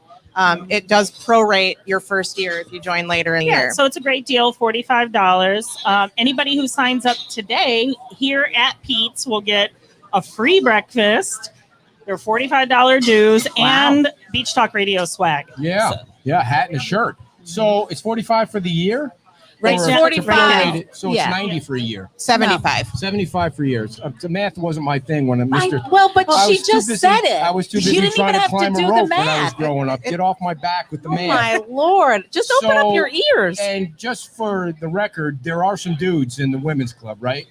it does prorate your first year if you join later in the Yeah, year. so it's a great deal, $45. Anybody who signs up today here at Pete's will get a free breakfast, their $45 dues, and Beach Talk Radio swag. yeah, hat and a shirt. So it's 45 for the year. Right, Or it's 45. prorated, so Yeah. it's 90 for a year. 75. 75 for years. The math wasn't my thing when Mr. But I she was too just busy- said it. I was too You busy didn't trying even to have to climb do a the rope when I was math. growing up. Get off my back with the Oh math. my Lord. Just open up So- your ears. And just for the record, there are some dudes in the women's club, right?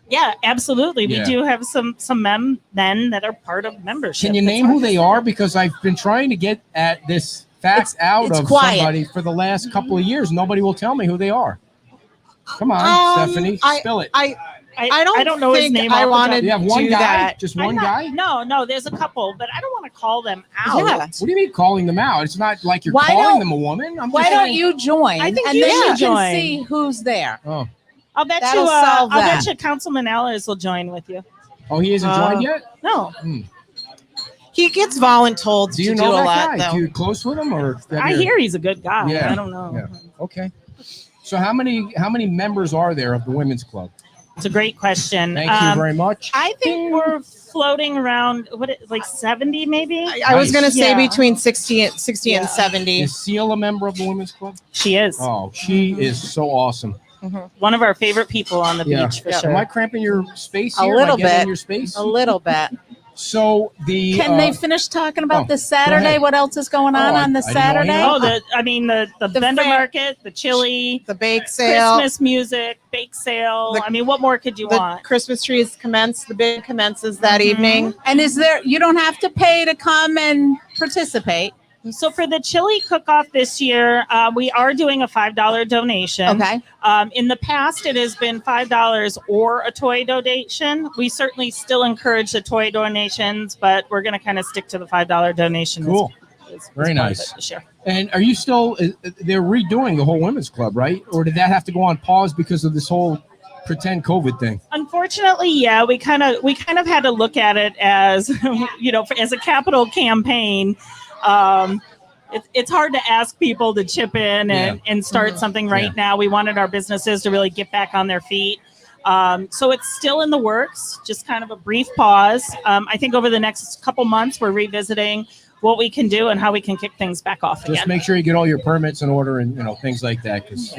Yeah, absolutely. Yeah. We do have some men that are part of membership. Can you name who they are? Because I've been trying to get at this fact out it's of quiet. somebody for the last couple of years. Nobody will tell me who they are. Come on, Stephanie, spill it. I I don't know his think name. I off the top. wanted you have one do guy? that. Just I'm one not- guy? No, there's a couple, but I don't want to call them out. Yeah. What do you mean calling them out? It's not like you're Why calling don't- them a woman. I'm Why just don't saying- you join? I think and you then should you join. can see who's there. Oh, I'll bet That'll you. solve I'll that. bet you Councilman Ellis will join with you. oh, he hasn't joined yet. No, He gets voluntold Do you to know do a that lot, guy? though. Do you close with him or? I hear he's a good guy. Yeah. I don't know. Yeah. Okay. So how many members are there of the women's club? It's a great question. Thank you very much. I think we're floating around like 70, maybe. I was going to say Yeah. between 60 and 70. Is Seal a member of the women's club? She is Oh, she is so awesome. one of our favorite people on the Yeah. beach for Am sure. I cramping your space A here? little Am I getting in bit. your space? A little bit. So the Can they finish talking about oh, this go Saturday? ahead. What else is going on Oh, on the I didn't know any Saturday? of Oh, the vendor fair- market, the chili, The bake sale. Christmas music, bake sale. The- I mean, what more could you The want? Christmas trees commence. The big commences that Mm-hmm. evening. And is there? You don't have to pay to come and participate. So for the chili cook-off this year, we are doing a $5 donation. Okay. In the past, it has been $5 or a toy donation. We certainly still encourage the toy donations, but we're going to kind of stick to the $5 donation. as- Cool. as Very part of nice. it this year. And are you still? They're redoing the whole women's club, right? Or did that have to go on pause because of this whole pretend COVID thing? Unfortunately, yeah, we kind of had to look at it as as a capital campaign. It's hard to ask people to chip in and start something right now. We wanted our businesses to really get back on their feet. So it's still in the works, just kind of a brief pause. I think over the next couple months, we're revisiting what we can do and how we can kick things back off Just again. make sure you get all your permits in order and things like that, because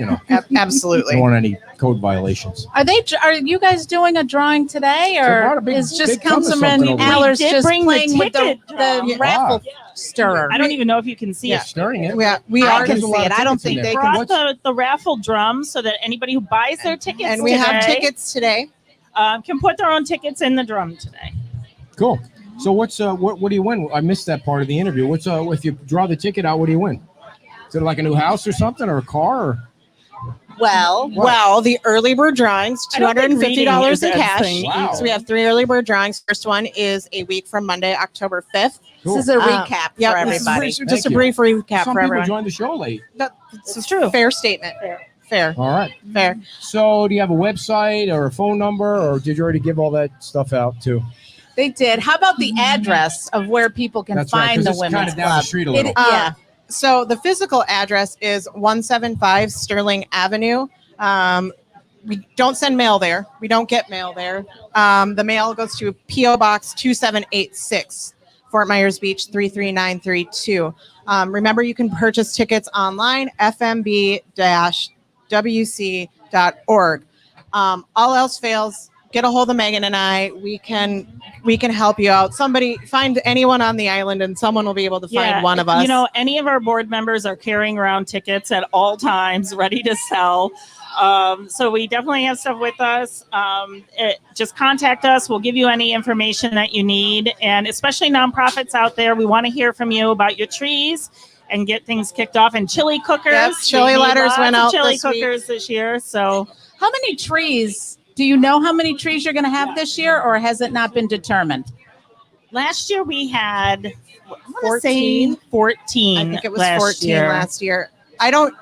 Absolutely. don't want any code violations. Are you guys doing a drawing today, So brought or a big- is just big tub of Councilman something over there. Allers We did just bring the playing with the ticket drum. raffle Wow. stirrer? I don't even know if you can see Yeah. it. Stirring it. We I are can There's a see lot it. of I don't tickets in think there. they Brought can. the raffle drum so that anybody who buys their tickets And we have today, tickets today. can put their own tickets in the drum today. Cool. So what's what do you win? I missed that part of the interview. What's if you draw the ticket out, what do you win? Is it like a new house or something, or a car? Or? Well, the early bird drawings, I don't think $250 reading in is as cash. thing. Wow. So we have 3 early bird drawings. First one is a week from Monday, October 5th. This is a recap Yeah, for this is everybody. just Thank a you. brief recap Some for people everyone. joined the show late. It's true. Fair statement. Fair. All right. Fair. So, do you have a website or a phone number, or did you already give all that stuff out too? They did. How about the address of where people can That's right, find 'cause the it's women's kind of down club? the street a little. Yeah. So the physical address is 175 Sterling Avenue. We don't send mail there. We don't get mail there. The mail goes to P.O. Box 2786, Fort Myers Beach 33932. Remember, you can purchase tickets online, fmb-wc.org. All else fails, get a hold of Megan and I. We can help you out. Somebody find anyone on the island, and someone will be able to find one of us. You know, any of our board members are carrying around tickets at all times, ready to sell. So we definitely have stuff with us. Just contact us. We'll give you any information that you need. And especially nonprofits out there, we want to hear from you about your trees and get things kicked off. And chili cookers. Yep, chili We need letters lots went of out chili this week. cookers this year. So How many trees? Do you know how many trees you're going to have this year, or has it not been determined? last year we had, I want to 14? say 14. I think it was last 14 year. last year. I don't,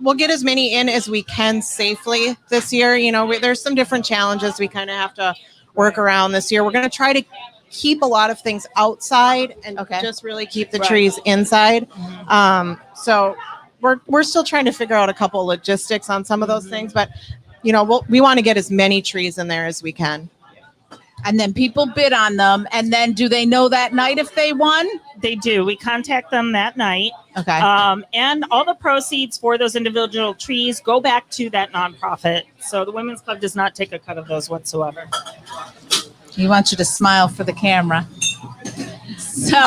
we'll get as many in as we can safely this year. There's some different challenges we kind of have to work around this year. We're going to try to keep a lot of things outside and just really keep the trees inside. So we're still trying to figure out a couple logistics on some of those things, but we want to get as many trees in there as we can. And then people bid on them. And then do they know that night if they won? They do. We contact them that night. Okay. And all the proceeds for those individual trees go back to that nonprofit. So the Women's Club does not take a cut of those whatsoever. He wants you to smile for the camera. So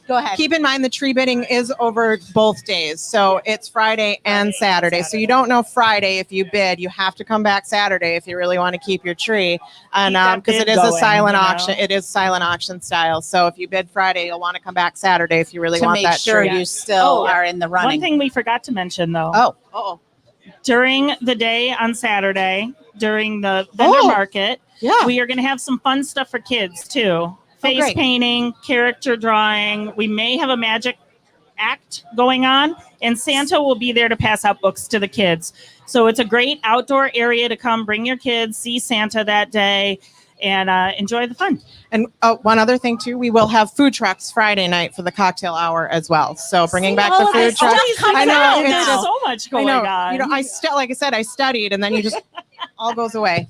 go ahead. Keep in mind the tree bidding is over both days. So it's Friday and Saturday. So you don't know Friday if you bid. You have to come back Saturday if you really want to keep your tree. And because it is a silent auction, it is silent auction style. So if you bid Friday, you'll want to come back Saturday if you really want that sure tree. you still are in the running. One thing we forgot to mention though. During the day on Saturday, during the vendor market, we are going to have some fun stuff for kids too. Face great. painting, character drawing. We may have a magic act going on, and Santa will be there to pass out books to the kids. So it's a great outdoor area to come bring your kids, see Santa that day, and enjoy the fun. And one other thing too, we will have food trucks Friday night for the cocktail hour as well. So bringing back the food trucks. I know it's there's just- so much going on. like I said, I studied, and then you just all goes away.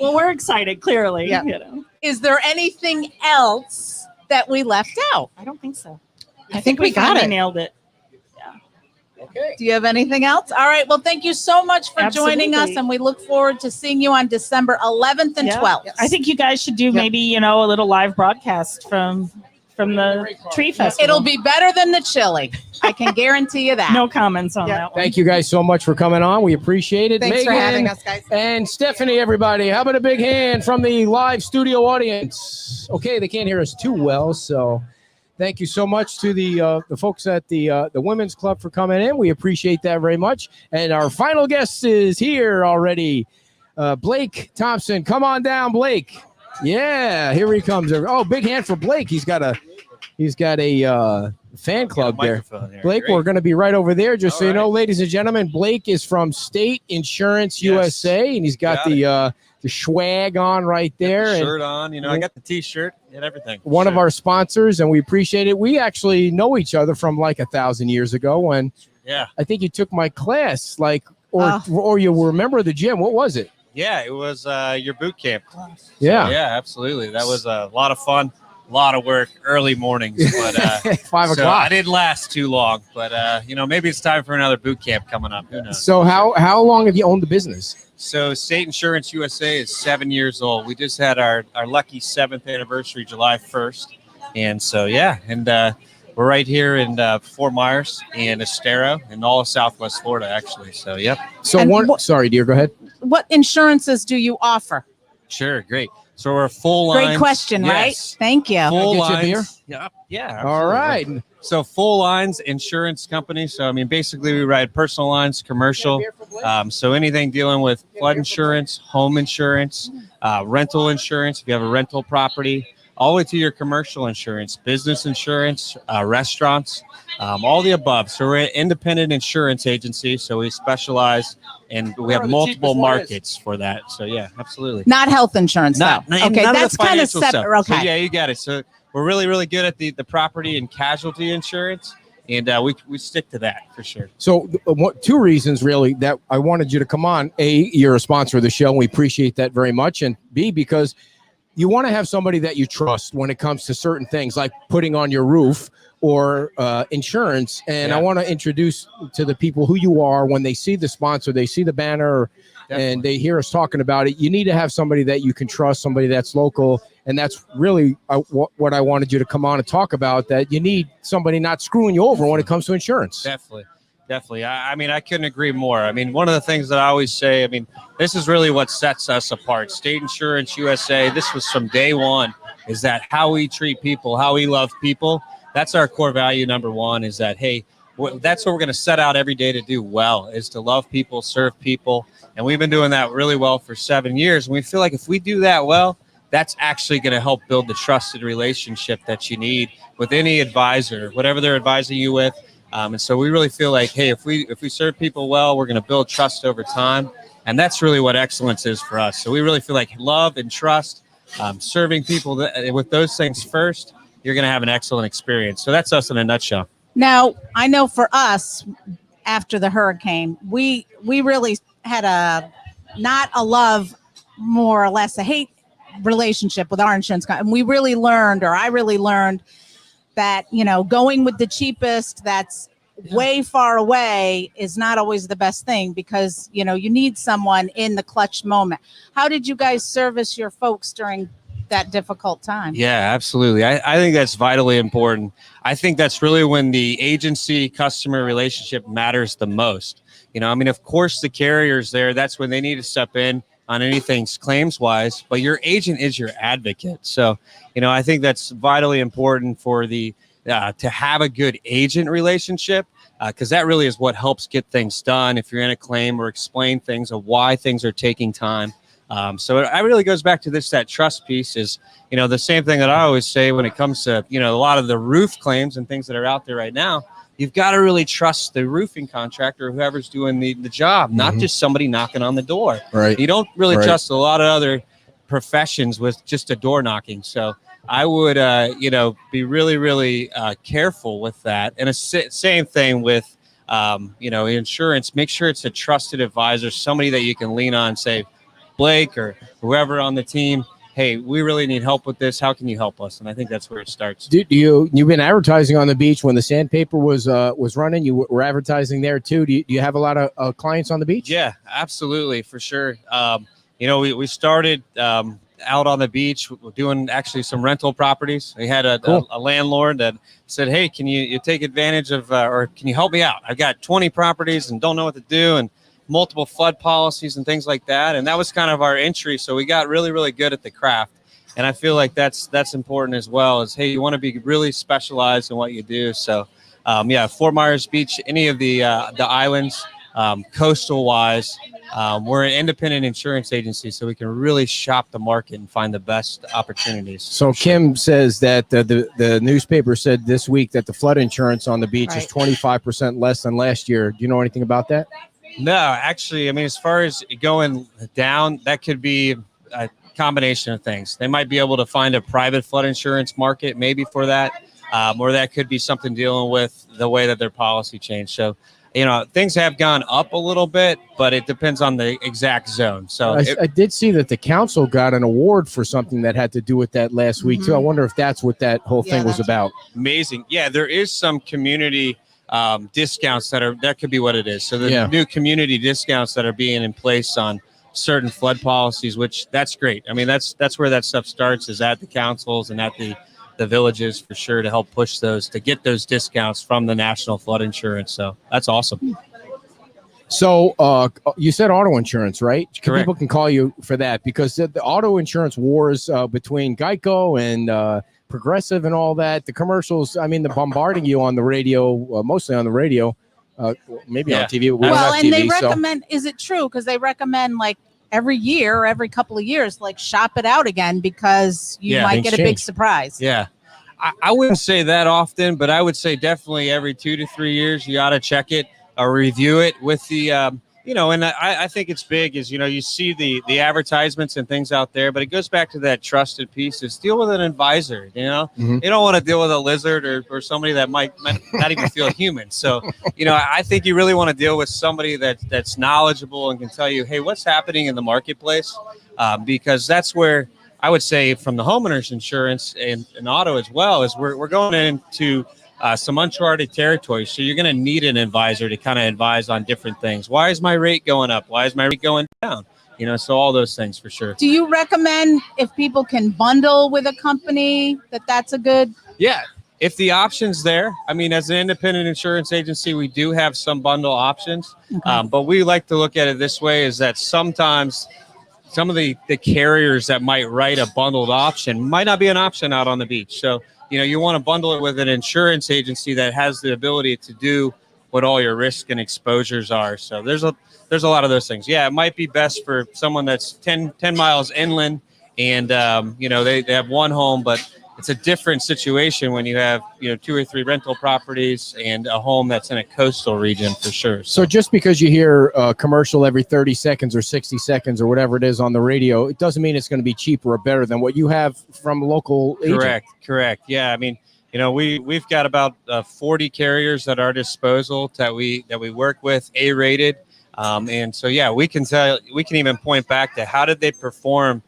Well, we're excited. Clearly, Yeah. Is there anything else that we left out? I don't think so. I think we got finally it. nailed it. Do you have anything else? All right. Well, thank you so much for joining us, Absolutely. and we look forward to seeing you on December 11th and 12th. I think you guys should do maybe a little live broadcast from the tree festival. It'll be better than the chili. I can guarantee you that. No comments on that one. Thank you guys so much for coming on. We appreciate it. Thanks for Megan having us, guys. And Stephanie, everybody. How about a big hand from the live studio audience? Okay, they can't hear us too well, so thank you so much to the folks at the Women's Club for coming in. We appreciate that very much. And our final guest is here already. Blake Thompson. Come on down, Blake. Yeah, here he comes. Oh, big hand for Blake. He's got a fan club there. Blake, we're going to be right over there. Just so you know, ladies and gentlemen, Blake is from State Insurance USA, and he's got the swag on right there. Shirt on, I got the T-shirt and everything. One of our sponsors, and we appreciate it. We actually know each other from like 1,000 years ago when I think you took my class, or you were a member of the gym. What was it? Yeah, it was your boot camp class. Yeah. Yeah, absolutely. That was a lot of fun, a lot of work, early mornings. But 5 so o'clock. I didn't last too long, but maybe it's time for another boot camp coming up. Who knows? So how long have you owned the business? So State Insurance USA is 7 years old. We just had our lucky 7th anniversary, July 1st. And so, we're right here in Fort Myers and Estero and all of Southwest Florida, actually. So, yep. So sorry, dear, go ahead. What insurances do you offer? Sure, great. So we're full line. Great question, right? Thank you. Full Can I get you a lines. beer? Yeah. All right. So full lines insurance company. So, I mean, basically we write personal lines, commercial. So anything dealing with flood insurance, home insurance, rental insurance, if you have a rental property, all the way to your commercial insurance, business insurance, restaurants, all the above. So we're an independent insurance agency. So we specialize and we have multiple markets for that. So yeah, absolutely. Not health insurance, though. Okay, that's kind of separate. Okay. So yeah, you got it. So we're really, really good at the property and casualty insurance. And we stick to that for sure. So two reasons really that I wanted you to come on. A, you're a sponsor of the show, and we appreciate that very much. And B, because you want to have somebody that you trust when it comes to certain things like putting on your roof or insurance. And I want to introduce to the people who you are when they see the sponsor, they see the banner, and they hear us talking about it. You need to have somebody that you can trust, somebody that's local. And that's really what I wanted you to come on and talk about, that you need somebody not screwing you over when it comes to insurance. Definitely. I mean, I couldn't agree more. I mean, one of the things that I always say, I mean, this is really what sets us apart. State Insurance USA, this was from day one, is that how we treat people, how we love people. That's our core value number one, is that, hey, that's what we're going to set out every day to do well, is to love people, serve people. And we've been doing that really well for 7 years. And we feel like if we do that well, that's actually going to help build the trusted relationship that you need with any advisor, whatever they're advising you with. And so we really feel like, hey, if we serve people well, we're going to build trust over time. And that's really what excellence is for us. So we really feel like love and trust, serving people with those things first, you're going to have an excellent experience. So that's us in a nutshell. Now, I know for us, after the hurricane, we really had not a love, more or less a hate relationship with our insurance company. And we really learned, or I really learned, that, going with the cheapest that's way far away is not always the best thing, because, you need someone in the clutch moment. How did you guys service your folks during that difficult time? Yeah, absolutely. I think that's vitally important. I think that's really when the agency customer relationship matters the most. I mean, of course, the carrier's there. That's when they need to step in on anything claims wise, but your agent is your advocate. So, I think that's vitally important for to have a good agent relationship, because that really is what helps get things done if you're in a claim, or explain things of why things are taking time. So it really goes back to that trust piece is, the same thing that I always say when it comes to, a lot of the roof claims and things that are out there right now. You've got to really trust the roofing contractor or whoever's doing the job, not just somebody knocking on the door. Right. You don't really trust a lot of other professions with just a door knocking. So I would, be really, really careful with that. And same thing with, insurance. Make sure it's a trusted advisor, somebody that you can lean on, say Blake or whoever on the team. Hey, we really need help with this. How can you help us? And I think that's where it starts. You've been advertising on the beach when the sandpaper was running. You were advertising there too. Do you have a lot of clients on the beach? Yeah, absolutely, for sure. We started out on the beach doing actually some rental properties. We had a landlord that said, "Hey, can you take advantage of, or can you help me out? I've got 20 properties and don't know what to do, and multiple flood policies and things like that." And that was kind of our entry. So we got really, really good at the craft. And I feel like that's important as well, is, hey, you want to be really specialized in what you do. So Fort Myers Beach, any of the islands, coastal wise, we're an independent insurance agency, so we can really shop the market and find the best opportunities. So Kim says that the newspaper said this week that the flood insurance on the beach is 25% less than last year. Do you know anything about that? No, actually, I mean, as far as going down, that could be a combination of things. They might be able to find a private flood insurance market maybe for that, or that could be something dealing with the way that their policy changed. So, things have gone up a little bit, but it depends on the exact zone. So I did see that the council got an award for something that had to do with that last week too. I wonder if that's what that whole thing was about. Amazing. Yeah, there is some community discounts that could be what it is. So the new community discounts that are being in place on certain flood policies, which that's great. I mean, that's where that stuff starts, is at the councils and at the villages for sure, to help push those, to get those discounts from the National Flood Insurance. So that's awesome. So you said auto insurance, right? Correct. People can call you for that because the auto insurance wars between Geico and Progressive and all that, the commercials, I mean, they're bombarding you on the radio, mostly on the radio, maybe on TV. We don't Well, have and TV, they so- recommend, is it true? Because they recommend like every year, or every couple of years, like shop it out again because you Yeah, might things get a big change. surprise. Yeah. I wouldn't say that often, but I would say definitely every 2 to 3 years, you ought to check it or review it with the, and I think it's big is, you see the advertisements and things out there, but it goes back to that trusted piece is deal with an advisor, Mhm. You don't want to deal with a lizard or somebody that might not even feel human. So, I think you really want to deal with somebody that's knowledgeable and can tell you, hey, what's happening in the marketplace? Because that's where I would say from the homeowners insurance and auto as well is we're going into some uncharted territory. So you're going to need an advisor to kind of advise on different things. Why is my rate going up? Why is my rate going down? So all those things for sure. Do you recommend if people can bundle with a company that's a good? Yeah. If the option's there, I mean, as an independent insurance agency, we do have some bundle options, but we like to look at it this way is that sometimes some of the carriers that might write a bundled option might not be an option out on the beach. So, you want to bundle it with an insurance agency that has the ability to do what all your risk and exposures are. So there's a lot of those things. Yeah, it might be best for someone that's 10 miles inland and, they have one home, but it's a different situation when you have, 2 or 3 rental properties and a home that's in a coastal region for sure. So just because you hear a commercial every 30 seconds or 60 seconds or whatever it is on the radio, it doesn't mean it's going to be cheaper or better than what you have from a local agent. Correct. Yeah. I mean, we've got about 40 carriers at our disposal that we work with, A-rated. And so, yeah, we can even point back to how did they perform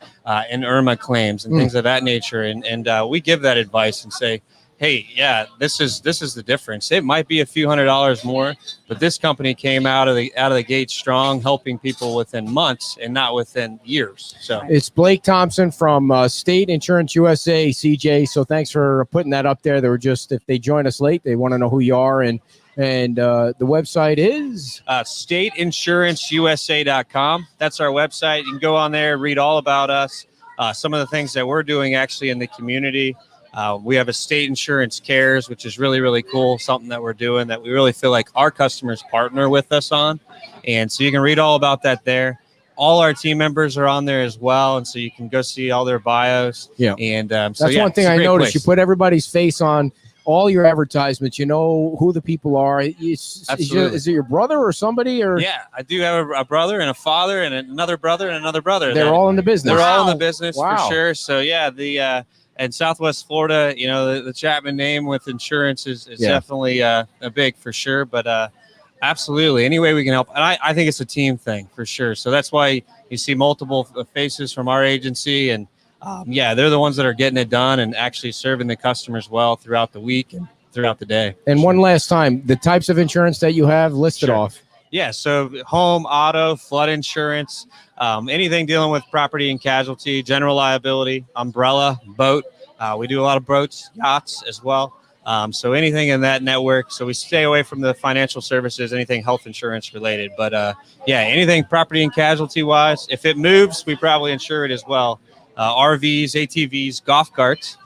in Irma claims and things of that nature. And we give that advice and say, hey, yeah, this is the difference. It might be a few $100s more, but this company came out of the gate strong, helping people within months and not within years. So It's Blake Thompson from State Insurance USA, CJ. So thanks for putting that up there. They were just, if they join us late, they want to know who you are. And the website is stateinsuranceUSA.com. That's our website. You can go on there, read all about us, some of the things that we're doing actually in the community. We have a State Insurance Cares, which is really, really cool, something that we're doing that we really feel like our customers partner with us on. And so you can read all about that there. All our team members are on there as well. And so you can go see all their bios. Yeah. And that's one thing I noticed. You put everybody's face on all your advertisements. You know who the people are. Is it your brother or somebody? Or yeah, I do have a brother and a father and another brother and another brother. They're all in the business. They're all in the business Wow. for sure. So yeah, and Southwest Florida, the Chapman name with insurance is definitely a big for sure. But absolutely, any way we can help. And I think it's a team thing for sure. So that's why you see multiple faces from our agency. And they're the ones that are getting it done and actually serving the customers well throughout the week and throughout the day. And one last time, the types of insurance that you have listed Sure. off. Yeah, so home, auto, flood insurance, anything dealing with property and casualty, general liability, umbrella, boat. We do a lot of boats, yachts as well. So anything in that network. So we stay away from the financial services, anything health insurance related. But anything property and casualty wise. If it moves, we probably insure it as well. RVs, ATVs, golf carts,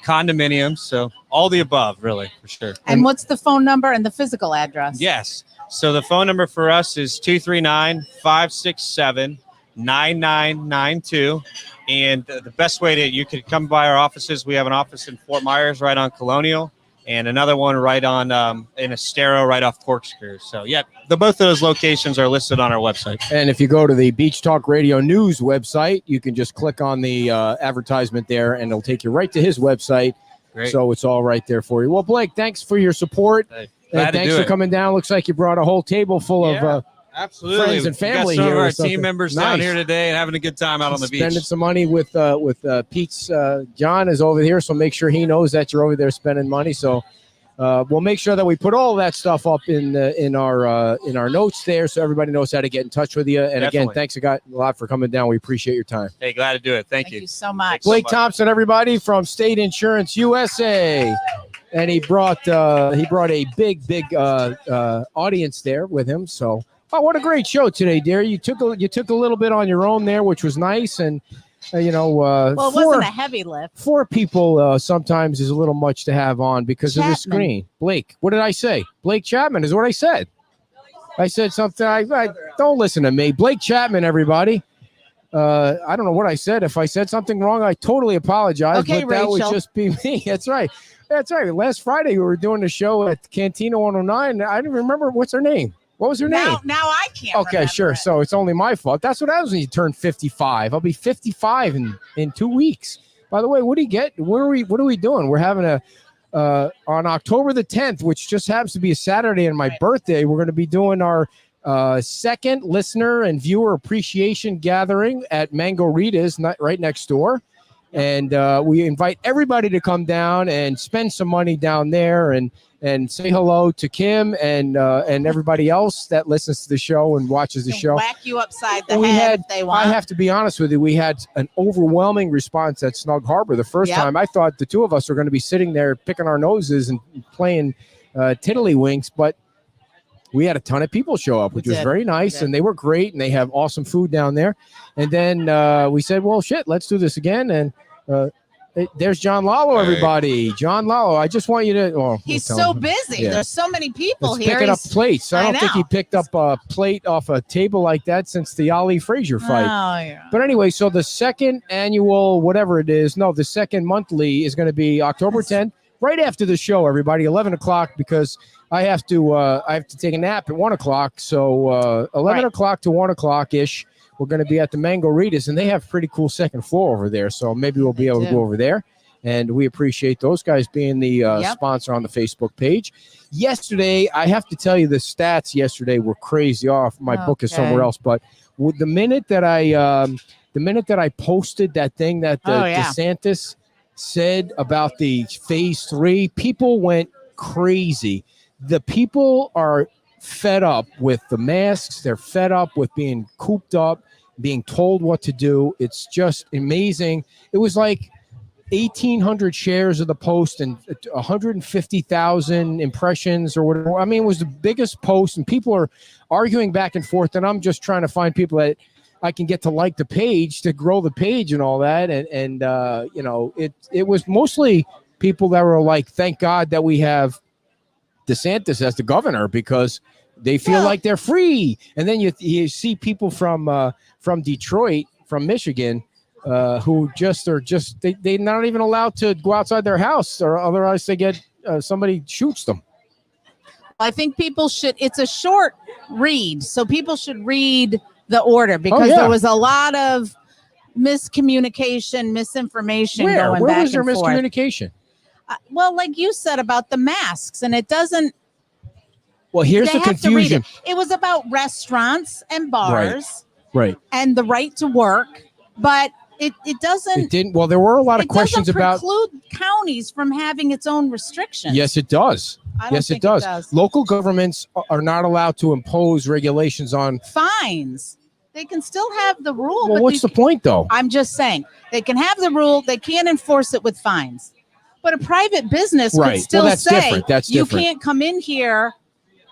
condominiums. So all the above, really, for sure. And what's the phone number and the physical address? Yes. So the phone number for us is 239-567-9992. And the best way you could come by our offices, we have an office in Fort Myers right on Colonial and another one right on in Estero right off Corkscrew. So, both of those locations are listed on our website. And if you go to the Beach Talk Radio News website, you can just click on the advertisement there and it'll take you right to his website. Great. So it's all right there for you. Well, Blake, thanks for your support. Hey, And thanks for coming down. Looks like you brought a whole table full of absolutely. friends and family we got some here. of or our something. team members Nice. down here today and having a good time out on the beach. Spending some money with Pete's. John is over here, so make sure he knows that you're over there spending money. So we'll make sure that we put all that stuff up in our notes there, so everybody knows how to get in touch with you. And again, Definitely. thanks a lot for coming down. We appreciate your time. Hey, glad to do it. Thank you. Thank you so much. Blake Thompson, everybody from State Insurance USA, and he brought a big audience there with him. So Oh, what a great show today, dear. You took a little bit on your own there, which was nice, and Well, it wasn't a heavy lift. 4 people sometimes is a little much to have on because of the screen. Blake, what did I say? Blake Chapman is what I said. I said something. I don't listen to me. Blake Chapman, everybody. I don't know what I said. If I said something wrong, I totally apologize. Okay, but that Rachel. would just be me. That's right. That's right. Last Friday, we were doing the show at Cantina 109. I didn't remember what's her name. What was her name? Now I can't. Okay, sure. So it's only my fault. That's what happens when you turn 55. I'll be 55 in 2 weeks. By the way, what do you get? What are we doing? We're having on October the 10th, which just happens to be a Saturday and my birthday. We're going to be doing our second listener and viewer appreciation gathering at Mango Rita's, right next door. And we invite everybody to come down and spend some money down there and say hello to Kim and everybody else that listens to the show and watches the show. Whack you upside the head if they want. I have to be honest with you, we had an overwhelming response at Snug Harbor the first time. I thought the two of us were going to be sitting there picking our noses and playing tiddlywinks, but we had a ton of people show up, which was very nice, and they were great, and they have awesome food down there. And then we said, well, shit, let's do this again. And there's John Lalo, everybody. John Lalo, I just want you to... He's so busy. Yeah. There's so many people He's here. picking up plates. I don't think he picked up a plate off a table like that since the Ali Frazier fight. Oh, yeah. But anyway, so the second annual, whatever it is, the second monthly is going to be October 10th, right after the show, everybody, 11 o'clock, because I have to take a nap at 1 o'clock. So 11 o'clock to 1 o'clock-ish, we're going to be at the Mango Rita's, and they have pretty cool second floor over there. So maybe we'll be able to go over there. And we appreciate those guys being the sponsor on the Facebook page. Yesterday, I have to tell you, the stats yesterday were crazy off. My book is somewhere else. But the minute that I posted that thing that DeSantis said about the phase 3, people went crazy. The people are fed up with the masks. They're fed up with being cooped up, being told what to do. It's just amazing. It was like 1,800 shares of the post and 150,000 impressions or whatever. I mean, it was the biggest post, and people are arguing back and forth, and I'm just trying to find people that I can get to like the page, to grow the page and all that. And it was mostly people that were like, thank God that we have DeSantis as the governor, because they feel like they're free. And then you see people from Detroit, from Michigan, who they're not even allowed to go outside their house, or otherwise they get somebody shoots them. I think people should. It's a short read, so people should read the order, because there was a lot of miscommunication, misinformation going back and forth. Where was there miscommunication? Well, like you said about the masks, and it doesn't. Well, here's the confusion. It was about restaurants and bars, right, and the right to work, but it doesn't. It didn't. Well, there were a lot of questions about preclude counties from having its own restrictions. Yes, it does. Yes, it does. Local governments are not allowed to impose regulations on fines. They can still have the rule. Well, but what's the point, though? I'm just saying they can have the rule. They can't enforce it with fines. But a private business could still that's say different. That's you different. can't come in here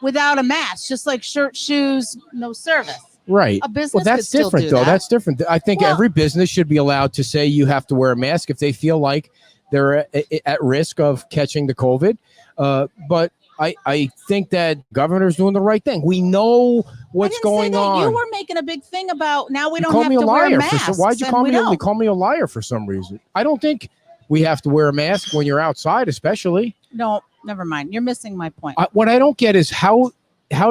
without a mask, just like shirt, shoes, no service. Right. A business well, that's could still different, do though. that. That's different. I think every business should be allowed to say you have to wear a mask if they feel like they're at risk of catching the COVID. But I think that governor's doing the right thing. We know what's going on. You were making a big thing about now we You don't call have me a to wear liar. masks. Why'd you and call we me? don't. You call me a liar for some reason. I don't think we have to wear a mask when you're outside, especially. No, never mind. You're missing my point. What I don't get is how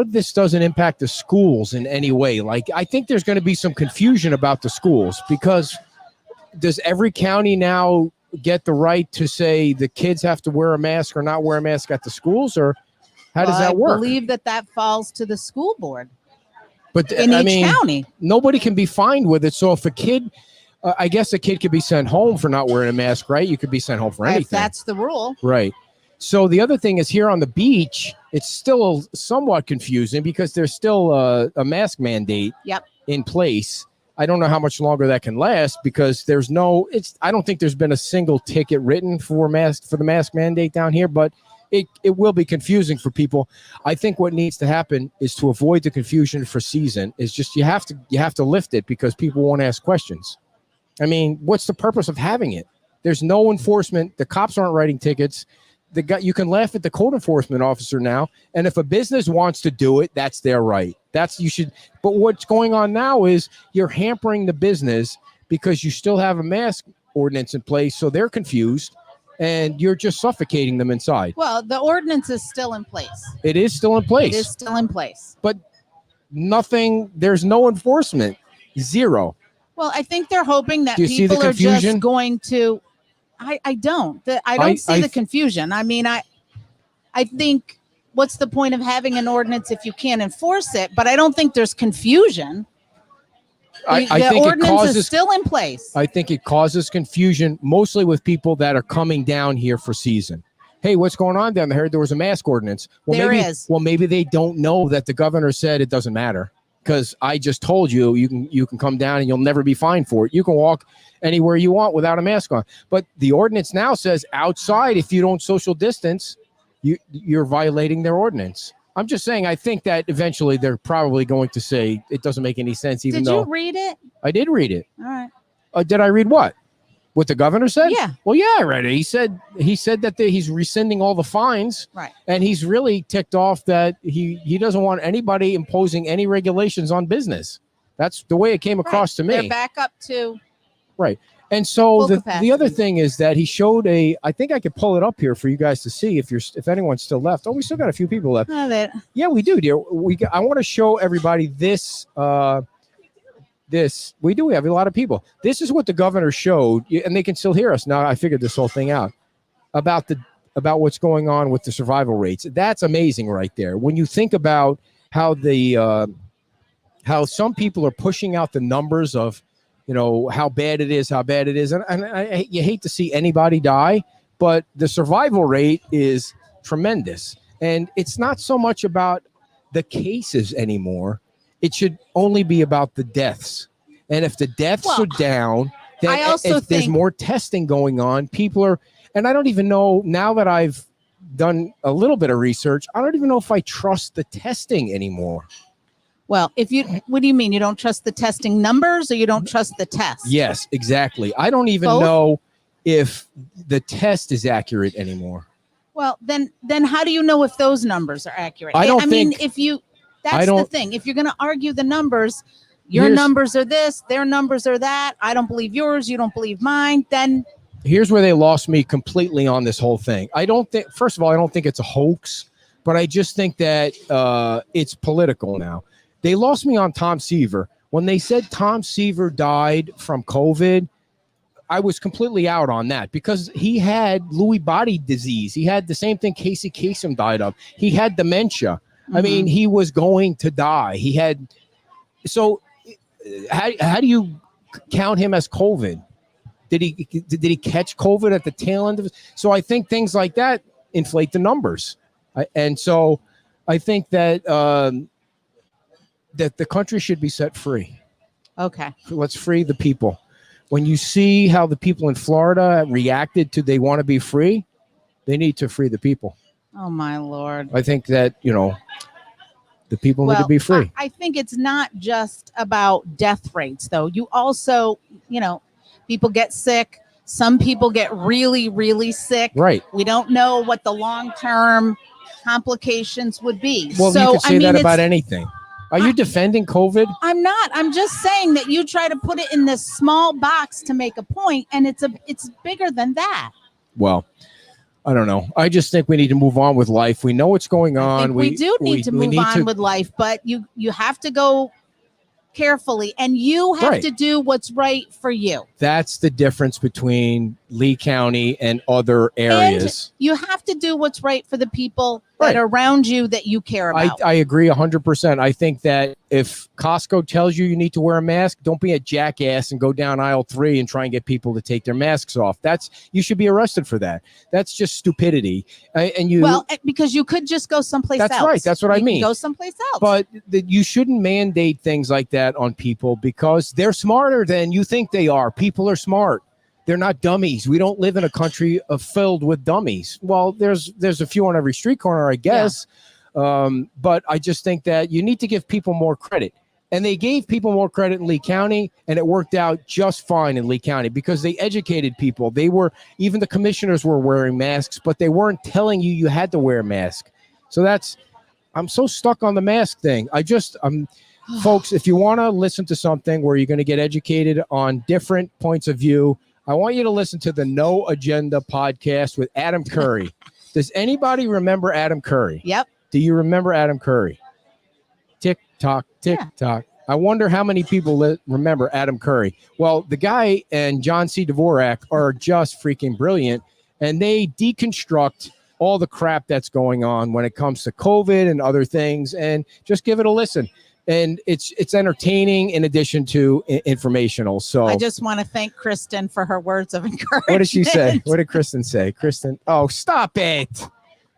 this doesn't impact the schools in any way. Like, I think there's going to be some confusion about the schools, because does every county now get the right to say the kids have to wear a mask or not wear a mask at the schools, or how does that work? I believe that falls to the school board. But in each county, nobody can be fined with it. So if a kid, I guess a kid could be sent home for not wearing a mask, right? You could be sent home for anything. If that's the rule. Right. So the other thing is, here on the beach, it's still somewhat confusing because there's still a mask mandate in place. I don't know how much longer that can last, because I don't think there's been a single ticket written for the mask mandate down here, but it will be confusing for people. I think what needs to happen is to avoid the confusion for season is just you have to lift it because people won't ask questions. I mean, what's the purpose of having it? There's no enforcement. The cops aren't writing tickets. You can laugh at the code enforcement officer now, and if a business wants to do it, that's their right. But what's going on now is you're hampering the business because you still have a mask ordinance in place, so they're confused, and you're just suffocating them inside. Well, the ordinance is still in place. It is still in place. It is still in place. But there's no enforcement. Zero. Well, I think they're hoping that Do you see the people are confusion? just going to. I don't see the confusion. I mean, I think what's the point of having an ordinance if you can't enforce it? But I don't think there's confusion. I The think ordinance is still in place. I think it causes confusion mostly with people that are coming down here for season. Hey, what's going on down there? There was a mask ordinance. There is. Well, maybe they don't know that the governor said it doesn't matter. Because I just told you can come down and you'll never be fined for it. You can walk anywhere you want without a mask on. But the ordinance now says outside, if you don't social distance, you're violating their ordinance. I'm just saying, I think that eventually they're probably going to say it doesn't make any sense. Even Did though you read it? I did read it. All right. Did I read what? What the governor said? Yeah. Well, yeah, I read it. He said that he's rescinding all the fines. Right. And he's really ticked off that he doesn't want anybody imposing any regulations on business. That's the way it came across to me. They're back up to. Right. And so Full the capacity. other thing is that he showed I think I could pull it up here for you guys to see if anyone's still left. Oh, we still got a few people left. Yeah, we do, dear. I want to show everybody this. We have a lot of people. This is what the governor showed, and they can still hear us now. I figured this whole thing out about what's going on with the survival rates. That's amazing right there. When you think about how how some people are pushing out the numbers of, how bad it is, and you hate to see anybody die, but the survival rate is tremendous, and it's not so much about the cases anymore. It should only be about the deaths. And if the deaths are down, then I also if there's think- more testing going on, people are, and I don't even know, now that I've done a little bit of research, I don't even know if I trust the testing anymore. Well, what do you mean? You don't trust the testing numbers or you don't trust the test? Yes, exactly. I don't even Both? know if the test is accurate anymore. Well, then how do you know if those numbers are accurate? I don't mean, think- if you, I that's the don't- thing. If you're going to argue the numbers, your Here's- numbers are this, their numbers are that. I don't believe yours. You don't believe mine. Then Here's where they lost me completely on this whole thing. First of all, I don't think it's a hoax, but I just think that it's political now. They lost me on Tom Seaver. When they said Tom Seaver died from COVID, I was completely out on that because he had Lewy body disease. He had the same thing Casey Kasem died of. He had dementia. I mean, he was going to die. So how do you count him as COVID? Did he catch COVID at the tail end of it? So I think things like that inflate the numbers. And so I think that that the country should be set free. okay. Let's free the people. When you see how the people in Florida reacted to they want to be free, they need to free the people. Oh my Lord. I think that, the people need to be free. I think it's not just about death rates, though. You also, people get sick. Some people get really, really sick. Right. We don't know what the long-term complications would be. Well, so, you can say that it's- about anything. Are you defending COVID? I'm not. I'm just saying that you try to put it in this small box to make a point, and it's bigger than that. Well, I don't know. I just think we need to move on with life. We know what's going on. I think we do need to move on with life, but you have to go carefully, and you have Right. to do what's right for you. That's the difference between Lee County and other areas. And you have to do what's right for the people Right. that are around you that you care about. I agree 100%. I think that if Costco tells you need to wear a mask, don't be a jackass and go down aisle 3 and try and get people to take their masks off. You should be arrested for that. That's just stupidity. Because you could just go someplace That's else. right. That's what I You can mean. Go someplace else. But you shouldn't mandate things like that on people because they're smarter than you think they are. People are smart. they're not dummies. We don't live in a country filled with dummies. Well, there's a few on every street corner, I guess. But I just think that you need to give people more credit. And they gave people more credit in Lee County, and it worked out just fine in Lee County because they educated people. Even the commissioners were wearing masks, but they weren't telling you had to wear a mask. So I'm so stuck on the mask thing. Folks, if you want to listen to something where you're going to get educated on different points of view, I want you to listen to the No Agenda podcast with Adam Curry. Does anybody remember Adam Curry? Yep. Do you remember Adam Curry? Tick tock, tick tock. I wonder how many people remember Adam Curry. Well, the guy and John C. Dvorak are just freaking brilliant, and they deconstruct all the crap that's going on when it comes to COVID and other things, and just give it a listen. And it's entertaining in addition to informational. So I just want to thank Kristen for her words of encouragement. What did she say? What did Kristen say? Kristen, oh, stop it.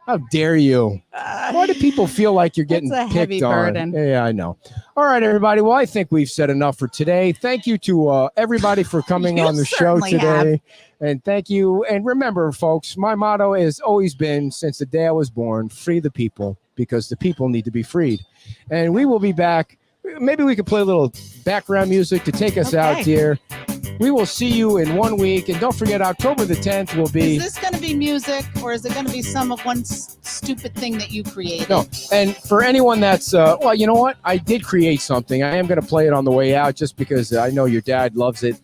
How dare you? Why do people feel like you're getting It's a heavy picked on? burden. Yeah, I know. All right, everybody. Well, I think we've said enough for today. Thank you to everybody for coming on the show certainly today. And thank you. And remember, folks, my motto has always been, since the day I was born, free the people, because the people need to be freed. And we will be back. Maybe we could play a little background music to take us out here. We will see you in 1 week. And don't forget, October the 10th will be... Is this going to be music, or is it going to be some of one stupid thing that you created? No. And for anyone that's... well, you know what? I did create something. I am going to play it on the way out just because I know your dad loves it.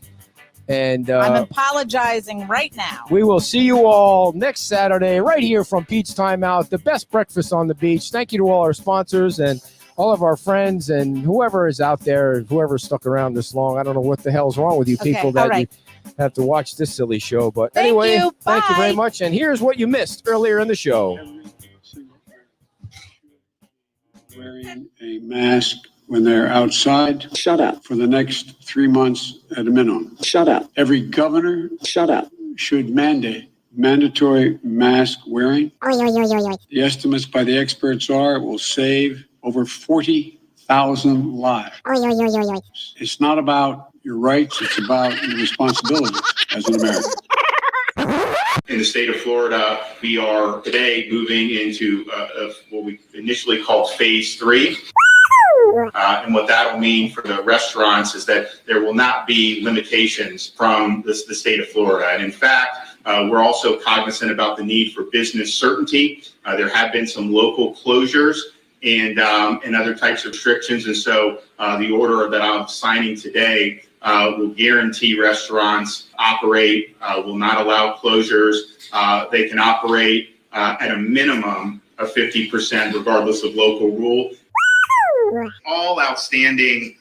And I'm apologizing right now. we will see you all next Saturday right here from Pete's Timeout, the best breakfast on the beach. Thank you to all our sponsors and all of our friends and whoever is out there, whoever stuck around this long. I don't know what the hell's wrong with you people that you have to watch this silly show. But anyway, thank you very much. And here's what you missed earlier in the show. Wearing a mask when they're outside. Shut up. For the next 3 months at a minimum. Shut up. Every governor. Shut up. Should mandate mandatory mask wearing. The estimates by the experts are it will save over 40,000 lives. It's not about your rights, it's about your responsibility as an American. In the state of Florida, we are today moving into what we initially called phase 3. And what that will mean for the restaurants is that there will not be limitations from the state of Florida. And in fact, we're also cognizant about the need for business certainty. There have been some local closures and other types of restrictions. And so the order that I'm signing today will guarantee restaurants operate, will not allow closures. They can operate at a minimum of 50% regardless of local rule. All outstanding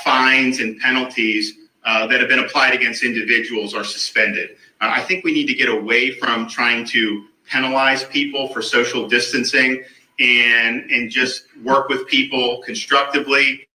fines and penalties that have been applied against individuals are suspended. I think we need to get away from trying to penalize people for social distancing and just work with people constructively.